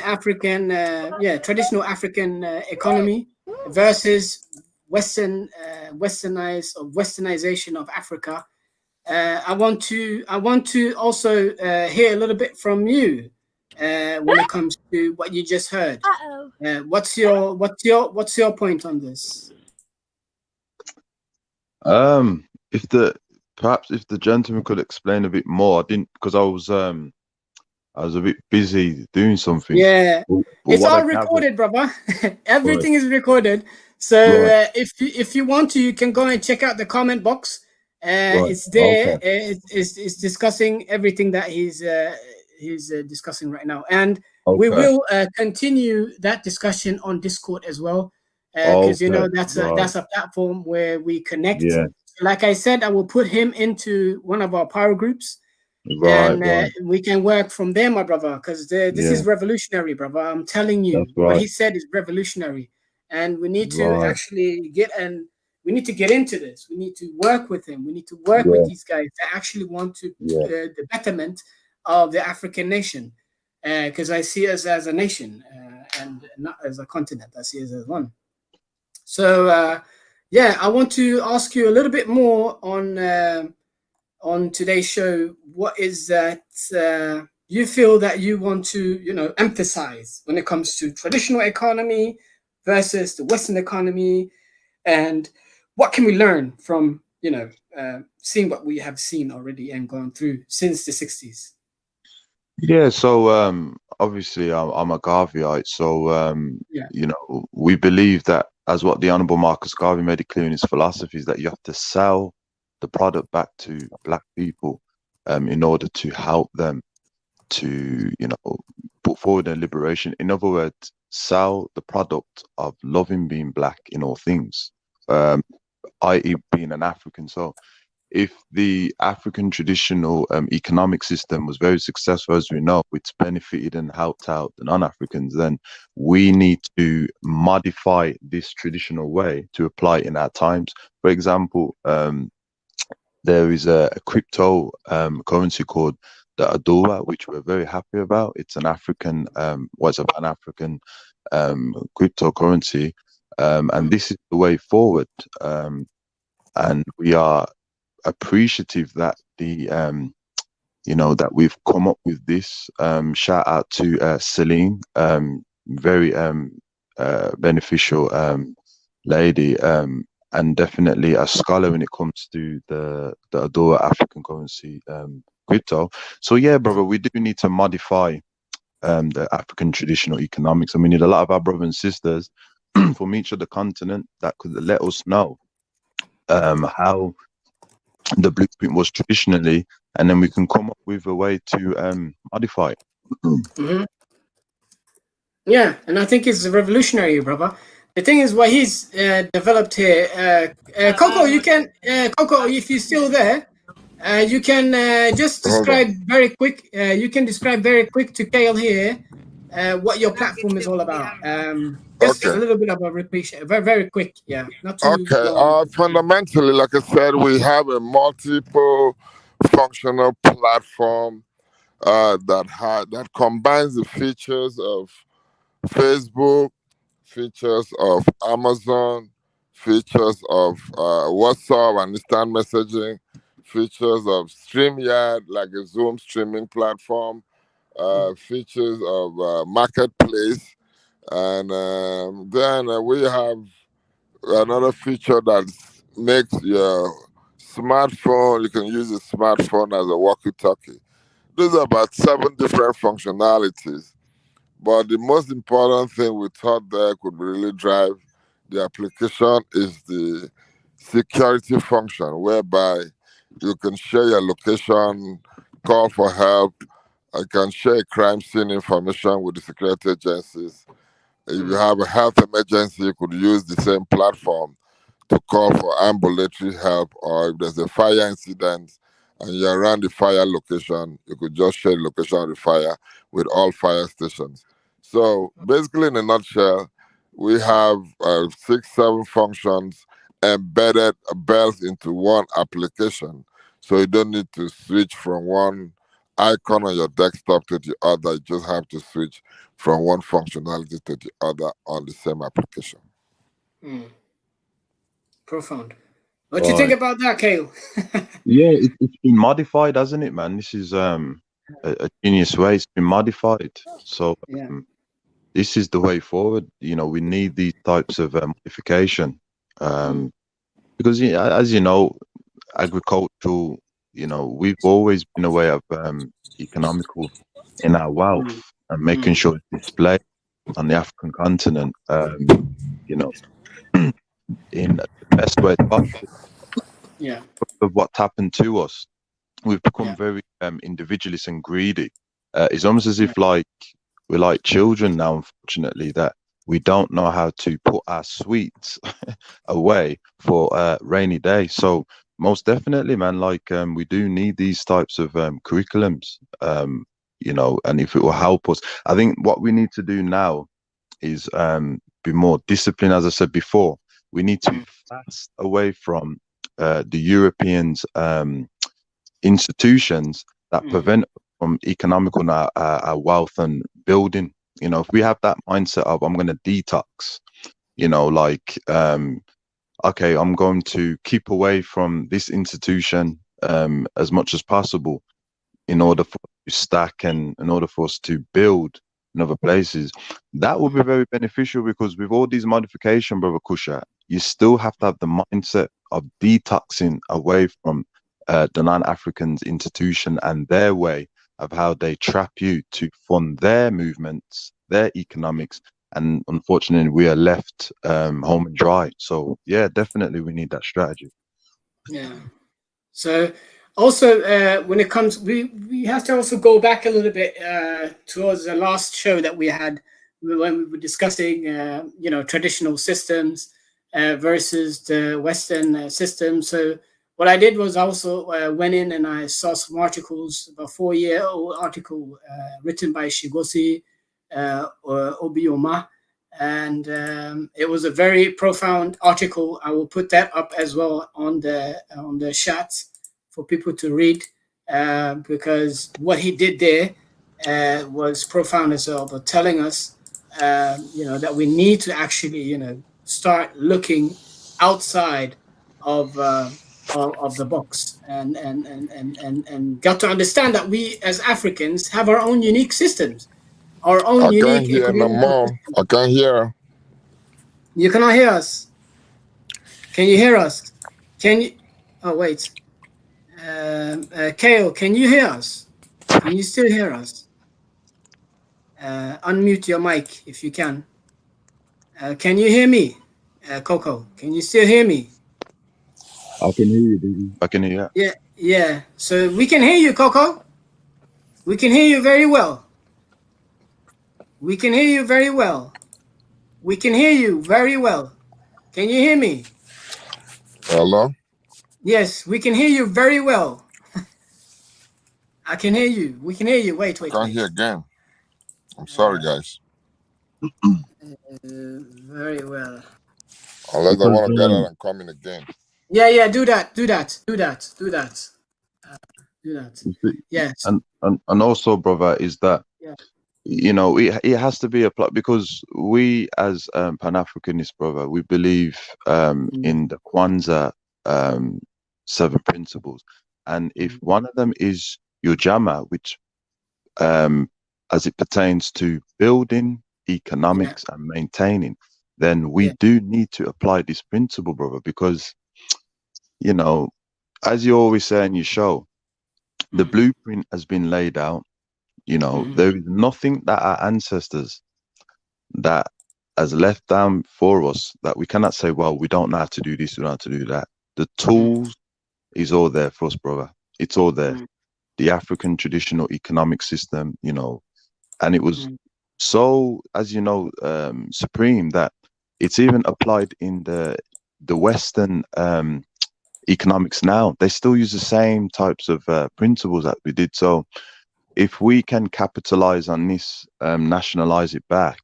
Speaker 1: traditional African economy versus westernization of Africa. I want to also hear a little bit from you when it comes to what you just heard. What's your point on this?
Speaker 3: If the perhaps if the gentleman could explain a bit more, I didn't because I was a bit busy doing something.
Speaker 1: Yeah,
Speaker 3: But
Speaker 1: it's
Speaker 3: what I
Speaker 1: all
Speaker 3: gathered,
Speaker 1: recorded, brother.
Speaker 3: right,
Speaker 1: Everything is recorded. So
Speaker 3: right,
Speaker 1: if you want to, you can go and check out the comment box.
Speaker 3: right,
Speaker 1: It's there.
Speaker 3: okay,
Speaker 1: It's discussing everything that he's discussing right now, and we
Speaker 3: okay,
Speaker 1: will continue that discussion on Discord as well, because
Speaker 3: okay, right,
Speaker 1: that's a platform where we connect.
Speaker 3: yeah,
Speaker 1: Like I said, I will put him into one of our power groups,
Speaker 3: Right,
Speaker 1: and
Speaker 3: right.
Speaker 1: we can work from there, my brother, because this
Speaker 3: Yeah,
Speaker 1: is revolutionary, brother. I'm telling
Speaker 3: that's
Speaker 1: you, what
Speaker 3: right.
Speaker 1: he said is revolutionary, and we need to
Speaker 3: Right.
Speaker 1: actually we need to get into this. We need to work with him. We need to work with
Speaker 3: Yeah,
Speaker 1: these guys that actually want to
Speaker 3: yeah.
Speaker 1: the betterment of the African nation, because I see us as a nation and not as a continent. I see us as one. So yeah, I want to ask you a little bit more on today's show. What is that you feel that you want to, emphasize when it comes to traditional economy versus the Western economy, and what can we learn from, seeing what we have seen already and gone through since the 60s?
Speaker 3: Yeah, so obviously I'm a Garveyite, so
Speaker 1: Yeah.
Speaker 3: we believe that, as what the Honorable Marcus Garvey made it clear in his philosophies, that you have to sell the product back to black people in order to help them to, put forward their liberation. In other words, sell the product of loving being black in all things, um, i.e. being an African. So if the African traditional economic system was very successful, as we know, it's benefited and helped out the non-Africans, then we need to modify this traditional way to apply in our times. For example, there is a crypto currency called the Adowa, which we're very happy about. It's an African, it's a Pan-African cryptocurrency, and this is the way forward. And we are appreciative that that we've come up with this. Shout out to Celine, very beneficial lady, and definitely a scholar when it comes to the Adora African currency crypto. So yeah, brother, we do need to modify the African traditional economics, and we need a lot of our brothers and sisters from each of the continent that could let us know how the blueprint was traditionally, and then we can come up with a way to modify it.
Speaker 1: Mhm. Yeah, and I think it's revolutionary, brother. The thing is, what he's developed here, Coco, Coco, if you're still there, you can just
Speaker 2: Hold on.
Speaker 1: describe very quick. You can describe very quick to Kale here what your platform is all about. Just
Speaker 2: Okay.
Speaker 1: a little bit of a repeat, very very quick. Yeah, not too
Speaker 2: Okay.
Speaker 1: long.
Speaker 2: Fundamentally, like I said, we have a multiple functional platform that combines the features of Facebook, features of Amazon, features of WhatsApp and instant messaging, features of StreamYard, like a Zoom streaming platform, features of Marketplace, and then we have another feature that makes your smartphone, you can use a smartphone as a walkie-talkie. Those are about 7 different functionalities. But the most important thing we thought there could really drive the application is the security function, whereby you can share your location, call for help, and can share crime scene information with the security agencies. If you
Speaker 1: Mm,
Speaker 2: have a health emergency, you could use the same platform to call for ambulatory help, or if there's a fire incident and you're around the fire location, you could just share the location of the fire with all fire stations. So basically, in a nutshell, we have 6, 7 functions embedded built into one application. So you don't need to switch from one icon on your desktop to the other. You just have to switch from one functionality to the other on the same application.
Speaker 1: mm, profound. What you think
Speaker 3: Right.
Speaker 1: about that, Kale?
Speaker 3: Yeah, it's been modified, hasn't it, man? This is a genius way. It's been modified. So
Speaker 1: Yeah.
Speaker 3: this is the way forward. We need these types of modification.
Speaker 1: Mm,
Speaker 3: Because as you know, agricultural, we've always been a way of economical in our wealth
Speaker 1: mm,
Speaker 3: and making
Speaker 1: mm.
Speaker 3: sure it's displayed on the African continent, you know, in the best way possible.
Speaker 1: Yeah.
Speaker 3: Of what's happened to us, we've become
Speaker 1: Yeah.
Speaker 3: very individualist and greedy. It's almost as
Speaker 1: Yeah.
Speaker 3: if we're like children now, unfortunately, that we don't know how to put our sweets away for a rainy day. So most definitely, man. Like, we do need these types of curriculums, and if it will help us, I think what we need to do now is be more disciplined. As I said before, we need to fast away from the Europeans' institutions that prevent us from economical wealth and building. If we have that mindset of I'm going to detox, like okay, I'm going to keep away from this institution as much as possible in order for us to stack and in order for us to build in other places. That would be very beneficial because with all these modification, brother Kusha, you still have to have the mindset of detoxing away from the non-Africans institution and their way of how they trap you to fund their movements, their economics, and unfortunately we are left home and dry. So yeah, definitely we need that strategy.
Speaker 1: Yeah. So also, when it comes, we have to also go back a little bit towards the last show that we had when we were discussing, traditional systems versus the Western system. So what I did was also went in and I saw some articles, a 4-year-old article written by Shigosi Obioma, and it was a very profound article. I will put that up as well on the chat for people to read, because what he did there was profound as well, but telling us that we need to actually start looking outside of the box, and got to understand that we as Africans have our own unique systems, our own
Speaker 2: I can't
Speaker 1: unique
Speaker 2: hear no
Speaker 1: economical
Speaker 2: more.
Speaker 1: system.
Speaker 2: I can't hear.
Speaker 1: You cannot hear us. Can you hear us? Can you? Oh wait, Kale, can you hear us? Can you still hear us? Unmute your mic if you can. Can you hear me, Coco? Can you still hear me?
Speaker 3: I can hear you, baby. I can hear you.
Speaker 1: Yeah. So we can hear you, Coco. We can hear you very well. We can hear you very well. We can hear you very well. Can you hear me?
Speaker 2: Hello?
Speaker 1: Yes, we can hear you very well. I can hear you. We can hear you. Wait.
Speaker 2: I can't hear again. I'm sorry, guys.
Speaker 1: Very well.
Speaker 2: Unless I want to get out and come in again.
Speaker 1: Yeah. Do that. Yes.
Speaker 3: And also, brother, is that
Speaker 1: Yeah.
Speaker 3: it has to be applied because we as Pan-Africanists, brother, we believe in the Kwanzaa 7 principles, and if one of them is your Jama, which as it pertains to building, economics, and maintaining, then we do need to apply this principle, brother, because as you always say in your show, the blueprint has been laid out. There is nothing that our ancestors that has left down for us that we cannot say, well, we don't know how to do this, we don't know how to do that. The tools is all there for us, brother. It's all there. The African traditional economic system, and it was so, as you know, supreme that it's even applied in the Western economics now. They still use the same types of principles that we did. So if we can capitalize on this, nationalize it back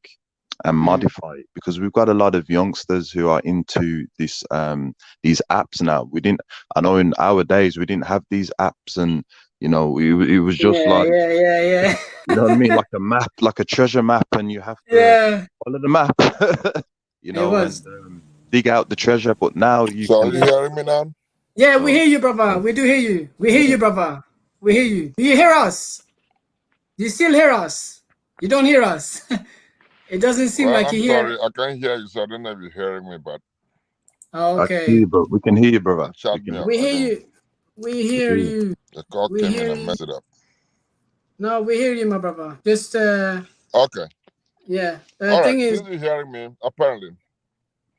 Speaker 3: and modify it, because we've got a lot of youngsters who are into this these apps now. I know in our days we didn't have these apps, and it was just like
Speaker 1: yeah.
Speaker 3: you know what I mean, like a map, like a treasure map, and you have to follow the map and dig out the treasure. But now you
Speaker 2: So
Speaker 3: can.
Speaker 2: are you hearing me now?
Speaker 1: Yeah, we hear you, brother. We do hear you. We hear you, brother. We hear you. Do you hear us? Do you still hear us? You don't hear us. It doesn't seem like
Speaker 2: I'm
Speaker 1: you hear.
Speaker 2: sorry, I can't hear you, so I don't know if you're hearing me, but
Speaker 1: Okay.
Speaker 3: We can hear you, brother.
Speaker 1: We hear you. We hear you.
Speaker 2: The call came in and messed it up.
Speaker 1: No, we hear you, my brother. Just
Speaker 2: okay.
Speaker 1: Yeah.
Speaker 2: All
Speaker 1: Thing
Speaker 2: right,
Speaker 1: is,
Speaker 2: since you're hearing me, apparently.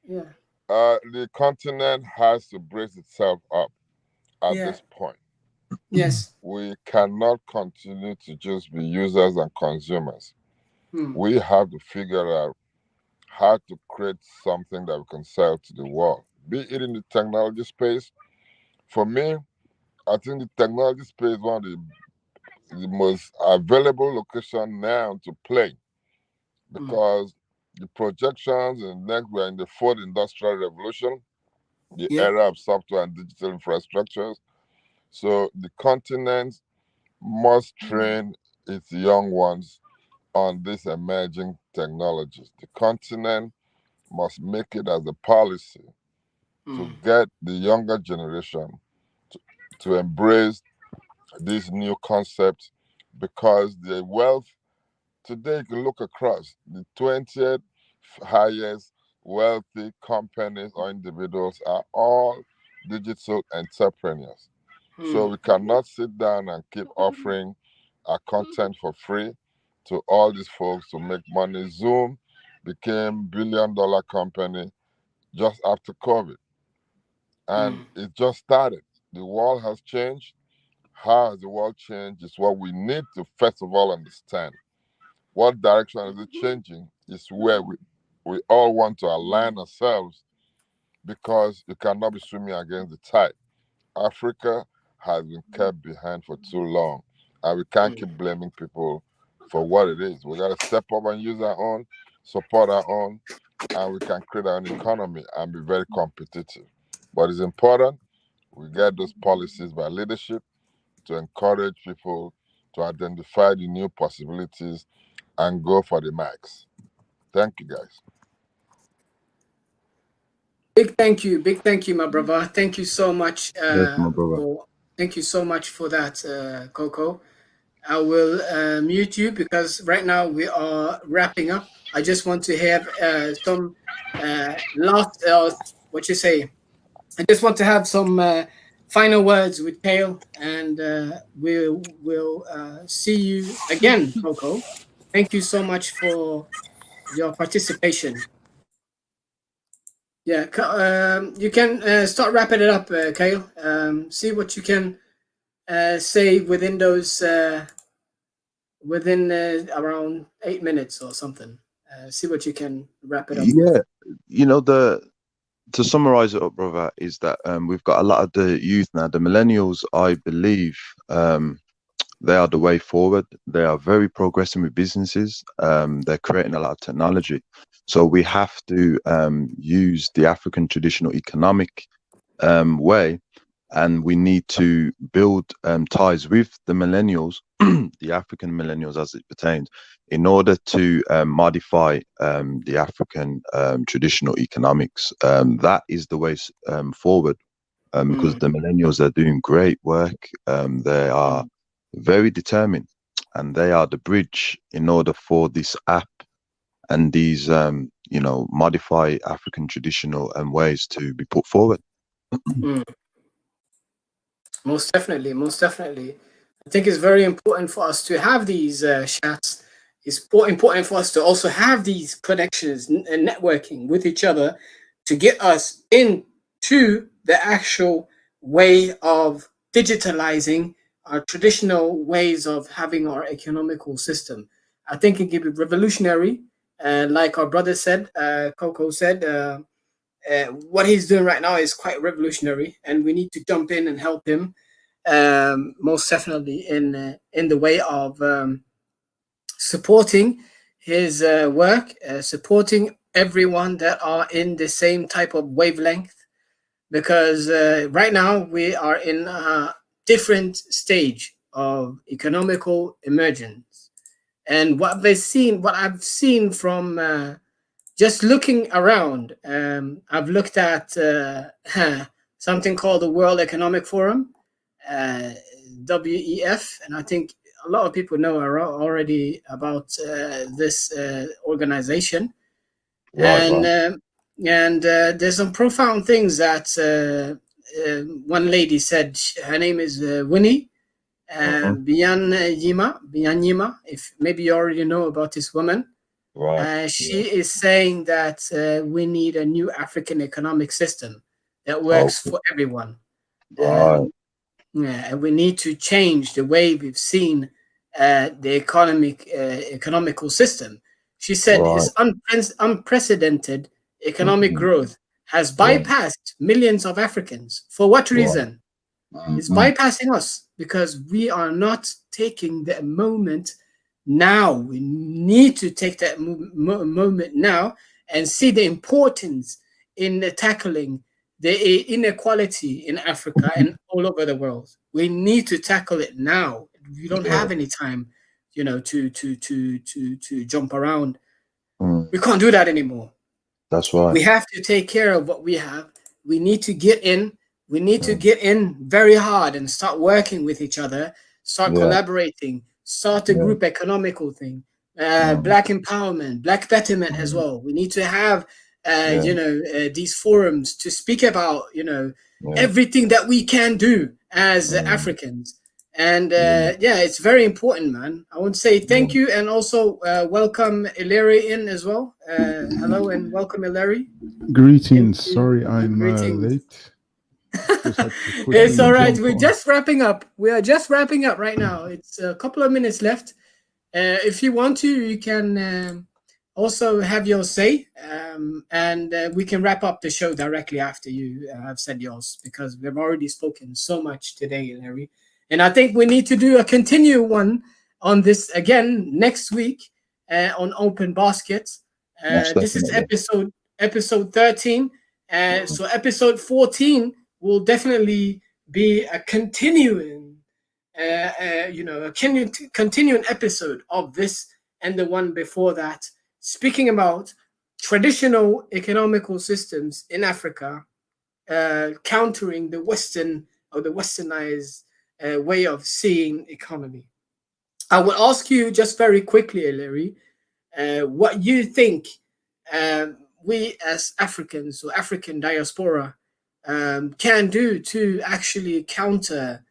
Speaker 1: Yeah.
Speaker 2: The continent has to brace itself up at this point.
Speaker 1: Yes.
Speaker 2: We cannot continue to just be users and consumers. We have to figure out how to create something that we can sell to the world, be it in the technology space, For me, I think the technology space is one of the most available location now to play because the projections and next we're in the fourth industrial revolution, the
Speaker 1: Yeah.
Speaker 2: era of software and digital infrastructures. So the continent must train its young ones on these emerging technologies. The continent must make it as a policy to get the younger generation to, to embrace these new concepts because the wealth today you can look across the 20th highest wealthy companies or individuals are all digital entrepreneurs. So we cannot sit down and keep offering our content for free to all these folks to make money. Zoom became $1 billion company just after COVID. And it just started. The world has changed. How has the world changed is what we need to first of all understand. What direction is it changing is where we all want to align ourselves because you cannot be swimming against the tide. Africa has been kept behind for too long, and we can't keep blaming people for what it is. We got to step up and use our own, support our own, and we can create our own economy and be very competitive. But it's important we get those policies by leadership to encourage people to identify the new possibilities and go for the max. Thank you, guys.
Speaker 1: Big thank you, my brother. Thank you so much.
Speaker 3: Yes, my brother.
Speaker 1: Thank you so much for that, Coco. I will mute you because right now we are wrapping up. I just want to have some last, what you say. I just want to have some final words with Kale, and we'll see you again, Coco. Thank you so much for your participation. Yeah, you can start wrapping it up, Kale. See what you can say within those within around 8 minutes or something. See what you can wrap it up with.
Speaker 3: Yeah, you know, the to summarize it up, brother, is that we've got a lot of the youth now. The millennials, I believe, they are the way forward. They are very progressing with businesses. They're creating a lot of technology. So we have to use the African traditional economic way, and we need to build ties with the millennials, the African millennials as it pertains, in order to modify the African traditional economics. That is the way forward, because the millennials are doing great work. They are very determined, and they are the bridge in order for this app and these, modify African traditional ways to be put forward.
Speaker 1: Mm. Most definitely, most definitely. I think it's very important for us to have these chats. It's important for us to also have these connections and networking with each other to get us into the actual way of digitalizing our traditional ways of having our economical system. I think it can be revolutionary. Like our brother said, Coco said, what he's doing right now is quite revolutionary, and we need to jump in and help him most definitely in the way of supporting his work, supporting everyone that are in the same type of wavelength. Because right now we are in a different stage of economical emergence, and what I've seen from just looking around, I've looked at something called the World Economic Forum, uh, WEF, and I think a lot of people know already about this organization.
Speaker 3: Right,
Speaker 1: And
Speaker 3: right.
Speaker 1: there's some profound things that one lady said. Her name is Winnie
Speaker 3: Mhm.
Speaker 1: Bianyima. If maybe you already know about this woman.
Speaker 3: Right.
Speaker 1: She
Speaker 3: Yeah.
Speaker 1: is saying that we need a new African economic system that works
Speaker 3: Okay.
Speaker 1: for everyone.
Speaker 3: Right.
Speaker 1: And yeah, and we need to change the way we've seen the economical system. She said
Speaker 3: Right.
Speaker 1: his unprecedented economic
Speaker 3: Mhm.
Speaker 1: growth has
Speaker 3: Right.
Speaker 1: bypassed millions of Africans. For what
Speaker 3: Right.
Speaker 1: reason? It's bypassing us because we are not taking the moment now. We need to take that moment now and see the importance in tackling the inequality in Africa and all over the world. We need to tackle it now. We don't have any time, to jump around. We can't do that anymore.
Speaker 3: That's right.
Speaker 1: We have to take care of what we have. We need to get in. We need to get in very hard and start working with each other, start collaborating, start a group economical thing, black empowerment, black betterment as well. We need to have, these forums to speak about, everything that we can do as Africans. And it's very important, man. I want to say thank you and also welcome Ilary in as well. Hello and welcome, Ilary.
Speaker 4: Greetings. Sorry, I'm late.
Speaker 1: It's all right. We're just wrapping up. We are just wrapping up right now. It's a couple of minutes left. If you want to, you can also have your say, and we can wrap up the show directly after you have said yours, because we've already spoken so much today, Larry. And I think we need to do a continue one on this again next week on Open Baskets. This is episode 13. So episode 14 will definitely be a continuing, continuing episode of this and the one before that, speaking about traditional economical systems in Africa, countering the Western or the westernized way of seeing economy. I will ask you just very quickly, Larry, what you think we as Africans or African diaspora can do to actually counter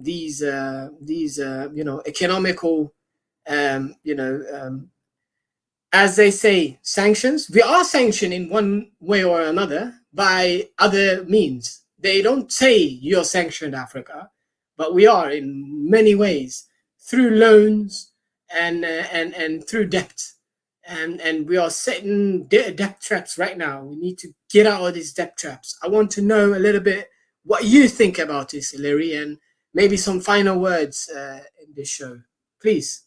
Speaker 1: these economical, as they say, sanctions. We are sanctioned in one way or another by other means. They don't say you're sanctioned, Africa, but we are in many ways through loans and through debt. And we are setting debt traps right now. We need to get out of these debt traps. I want to know a little bit what you think about this, Larry, and maybe some final words in this show, please.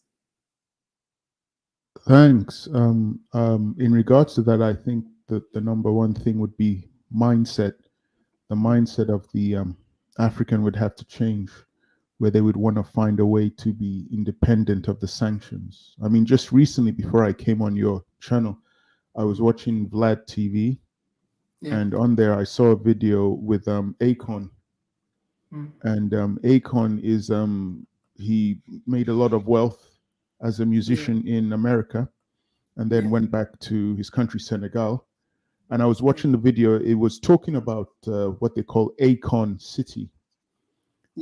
Speaker 4: Thanks. In regards to that, I think that the number one thing would be mindset. The mindset of the African would have to change, where they would want to find a way to be independent of the sanctions. I mean, just recently, before I came on your channel, I was watching Vlad TV, and on there I saw a video with Akon. And Akon is, he made a lot of wealth as a musician in America, and then went back to his country, Senegal. And I was watching the video. It was talking about what they call Akon City.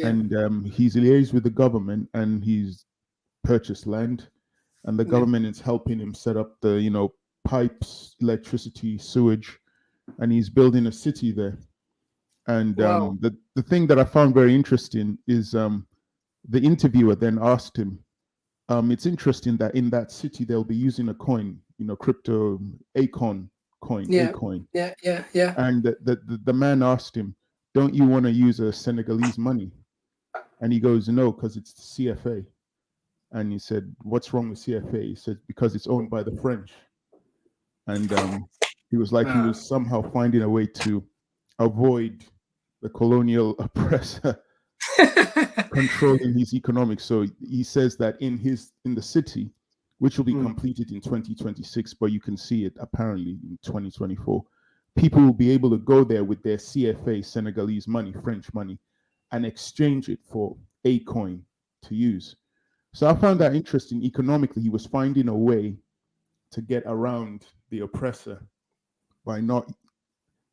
Speaker 4: And he's liaised with the government, and he's purchased land, and the government is helping him set up the pipes, electricity, sewage, and he's building a city there. And the thing that I found very interesting is the interviewer then asked him, it's interesting that in that city they'll be using a coin, crypto Akon coin, Acoin. And the man asked him, don't you want to use a Senegalese money? And he goes, no, because it's the CFA. And he said, what's wrong with CFA? He said, because it's owned by the French. And he was like, he was somehow finding a way to avoid the colonial oppressor controlling his economics. So he says that in the city, which will be completed in 2026, but you can see it apparently in 2024, people will be able to go there with their CFA, Senegalese money, French money, and exchange it for a coin to use. So I found that interesting. Economically, he was finding a way to get around the oppressor by not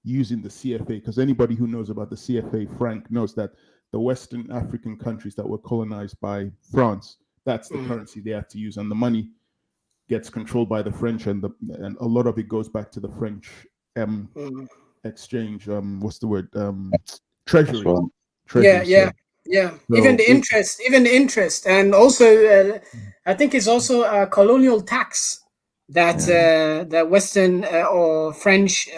Speaker 4: using the CFA, because anybody who knows about the CFA franc knows that the Western African countries that were colonized by France, that's the currency they have to use, and the money gets controlled by the French, and a lot of it goes back to the French exchange. What's the word? Treasury. Treasury.
Speaker 1: Yeah. So even the interest, and also I think it's also a colonial tax that the Western or French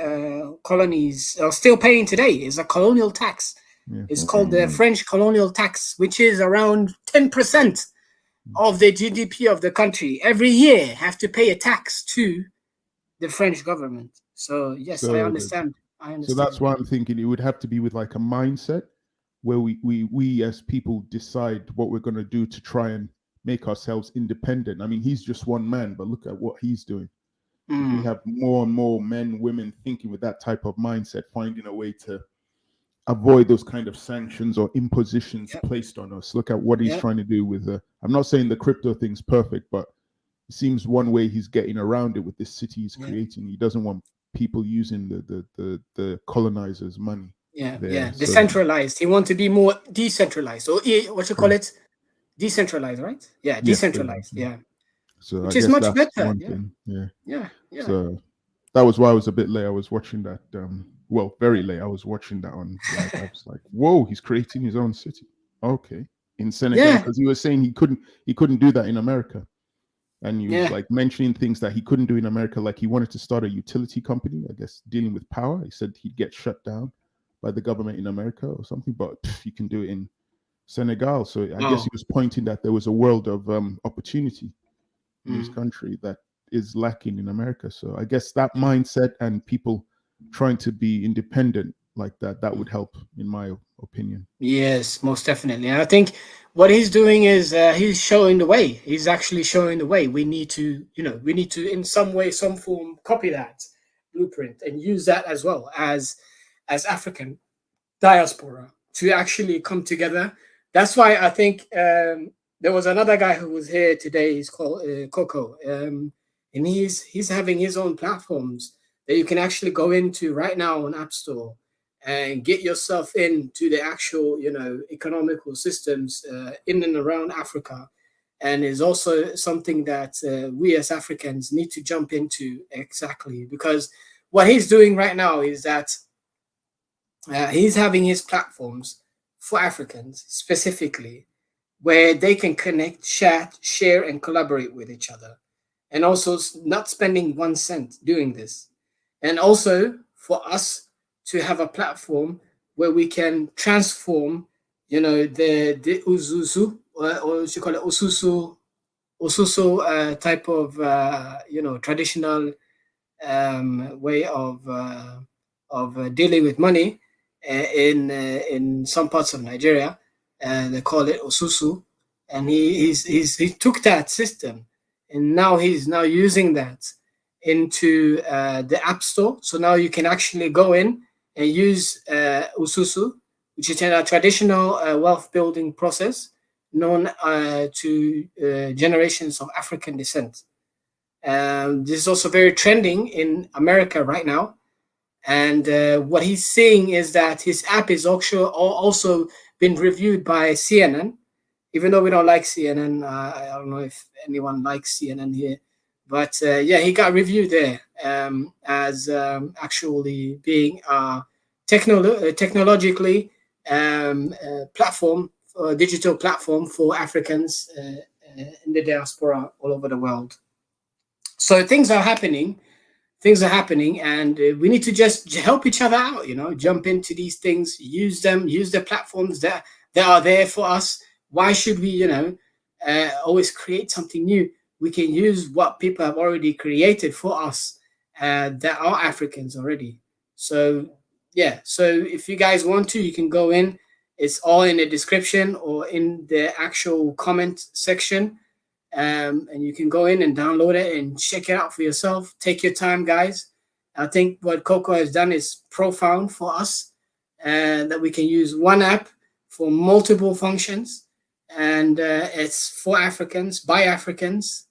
Speaker 1: colonies are still paying today. Is a colonial tax
Speaker 4: Yeah.
Speaker 1: It's called the French colonial tax, which is around 10% of the GDP of the country. Every year have to pay a tax to the French government. So yes, I understand.
Speaker 4: So that's why I'm thinking it would have to be with like a mindset where we as people decide what we're going to do to try and make ourselves independent. I mean, he's just one man, but look at what he's doing. If we have more and more men, women thinking with that type of mindset, finding a way to avoid those kind of sanctions or impositions placed on us. Look at what he's trying to do with I'm not saying the crypto thing's perfect, but it seems one way he's getting around it with this city he's creating. He doesn't want people using the colonizers' money.
Speaker 1: Decentralized. He wants to be more decentralized, or what you call it, decentralized, right? Yeah, decentralized.
Speaker 4: So
Speaker 1: which
Speaker 4: I
Speaker 1: is
Speaker 4: guess
Speaker 1: much
Speaker 4: that's
Speaker 1: better.
Speaker 4: one thing.
Speaker 1: Yeah.
Speaker 4: So that was why I was a bit late. I was watching that. Well, very late. I was watching that on. Like, I was like, "Whoa, he's creating his own city." Okay, in Senegal, because he was saying he couldn't do that in America. And he was like mentioning things that he couldn't do in America, like he wanted to start a utility company, I guess, dealing with power. He said he'd get shut down by the government in America or something, but you can do it in Senegal. So I guess he was pointing that there was a world of opportunity in this country that is lacking in America. So I guess that mindset and people trying to be independent like that would help, in my opinion.
Speaker 1: Yes, most definitely. And I think what he's doing is he's showing the way. He's actually showing the way. We need to, in some way, some form, copy that blueprint and use that as well as African diaspora to actually come together. That's why I think there was another guy who was here today. He's called Coco, and he's having his own platforms that you can actually go into right now on App Store and get yourself into the actual, economical systems in and around Africa. And is also something that we as Africans need to jump into exactly, because what he's doing right now is that he's having his platforms for Africans specifically, where they can connect, chat, share, and collaborate with each other. And also not spending 1 cent doing this. And also for us to have a platform where we can transform, the Uzuzu, or you call it Osusu type of, traditional way of dealing with money in some parts of Nigeria. They call it Osusu, and he took that system, and now he's using that into the App Store. So now you can actually go in and use Ususu, which is a traditional wealth building process known to generations of African descent. This is also very trending in America right now. And what he's saying is that his app is also been reviewed by CNN, even though we don't like CNN. I don't know if anyone likes CNN here. But he got reviewed there as actually being a technologically platform, digital platform for Africans in the diaspora all over the world. So things are happening, and we need to just help each other out. Jump into these things, use them, use the platforms that are there for us. Why should we, always create something new? We can use what people have already created for us that are Africans already. So if you guys want to, you can go in. It's all in the description or in the actual comment section. And you can go in and download it and check it out for yourself. Take your time, guys. I think what Coco has done is profound for us, and that we can use one app for multiple functions. And it's for Africans, by Africans.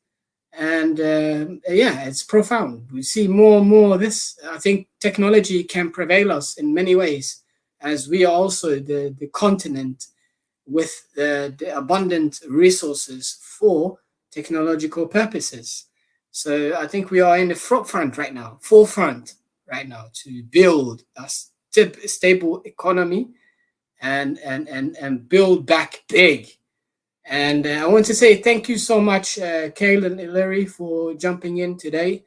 Speaker 1: And it's profound. We see more and more of this. I think technology can prevail us in many ways, as we are also the continent with the abundant resources for technological purposes. So I think we are in the forefront right now to build a stable economy and build back big. And I want to say thank you so much, Kale and Ilary, for jumping in today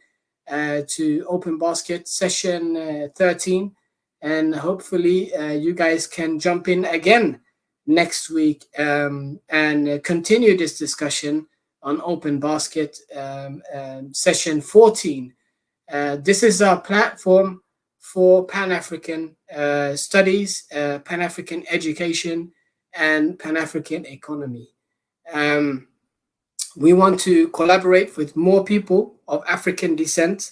Speaker 1: to Open Basket session 13. and hopefully you guys can jump in again next week and continue this discussion on Open Basket session 14. This is a platform for Pan-African studies, Pan-African education, and Pan-African economy. We want to collaborate with more people of African descent.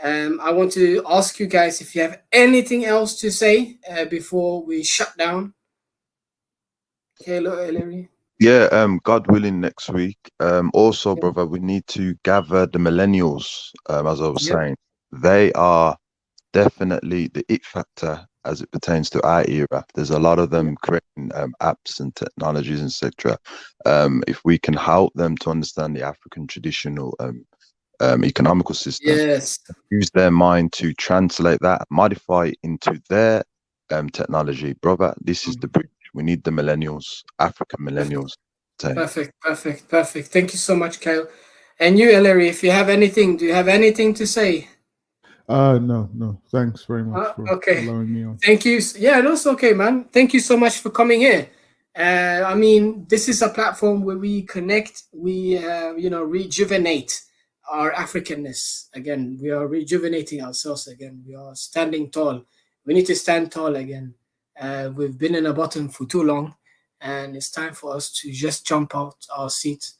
Speaker 1: I want to ask you guys if you have anything else to say before we shut down. Hello, Ellery.
Speaker 3: Yeah, God willing, next week. Also, brother, we need to gather the millennials. As I was saying, they are definitely the it factor as it pertains to our era. There's a lot of them creating apps and technologies, etc. If we can help them to understand the African traditional economical system, use their mind to translate that, modify it into their technology, brother. This is the bridge. We need the millennials, African millennials.
Speaker 1: Perfect. Thank you so much, Kyle. And you, Ellery, if you have anything, do you have anything to say?
Speaker 4: No. Thanks very much for allowing me on.
Speaker 1: Thank you. Yeah, that's okay, man. Thank you so much for coming here. I mean, this is a platform where we connect, we rejuvenate our Africanness. Again, we are rejuvenating ourselves again. We are standing tall. We need to stand tall again. We've been in the bottom for too long, and it's time for us to just jump out our seats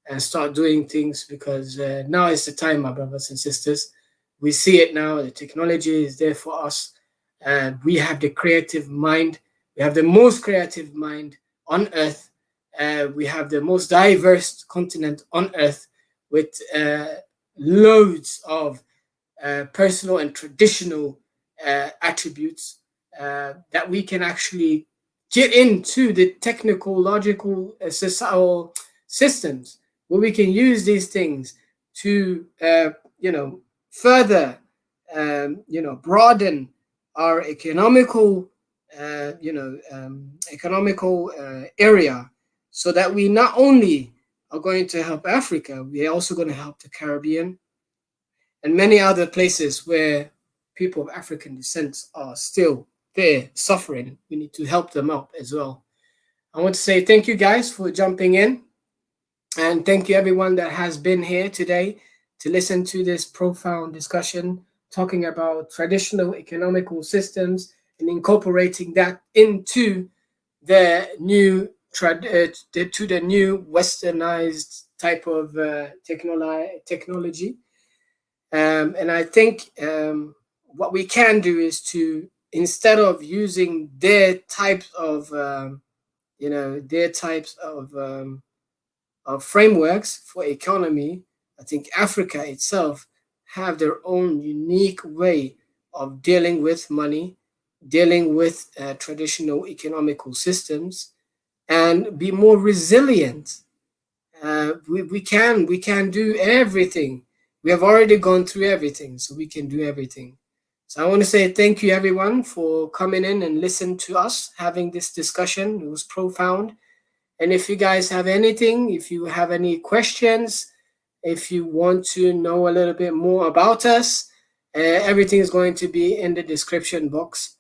Speaker 1: and start doing things, because now is the time, my brothers and sisters. We see it now. The technology is there for us. We have the creative mind. We have the most creative mind on earth. We have the most diverse continent on earth, with loads of personal and traditional attributes that we can actually get into the technological societal systems, where we can use these things to further broaden our economical area, so that we not only are going to help Africa, we are also going to help the Caribbean and many other places where people of African descent are still there suffering. We need to help them out as well. I want to say thank you guys for jumping in, and thank you everyone that has been here today to listen to this profound discussion talking about traditional economical systems and incorporating that into the new westernized type of technology. And I think what we can do is to, instead of using their types of frameworks for economy, I think Africa itself have their own unique way of dealing with money, dealing with traditional economical systems, and be more resilient. We can do everything. We have already gone through everything, so we can do everything. So I want to say thank you everyone for coming in and listening to us having this discussion. It was profound. And if you guys have anything, if you have any questions, if you want to know a little bit more about us, everything is going to be in the description box.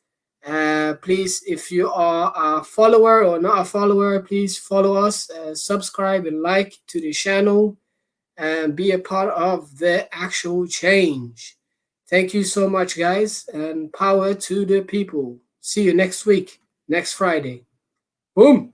Speaker 1: Please, if you are a follower or not a follower, please follow us, subscribe and like to the channel, and be a part of the actual change. Thank you so much, guys, and power to the people. See you next week, next Friday. Boom.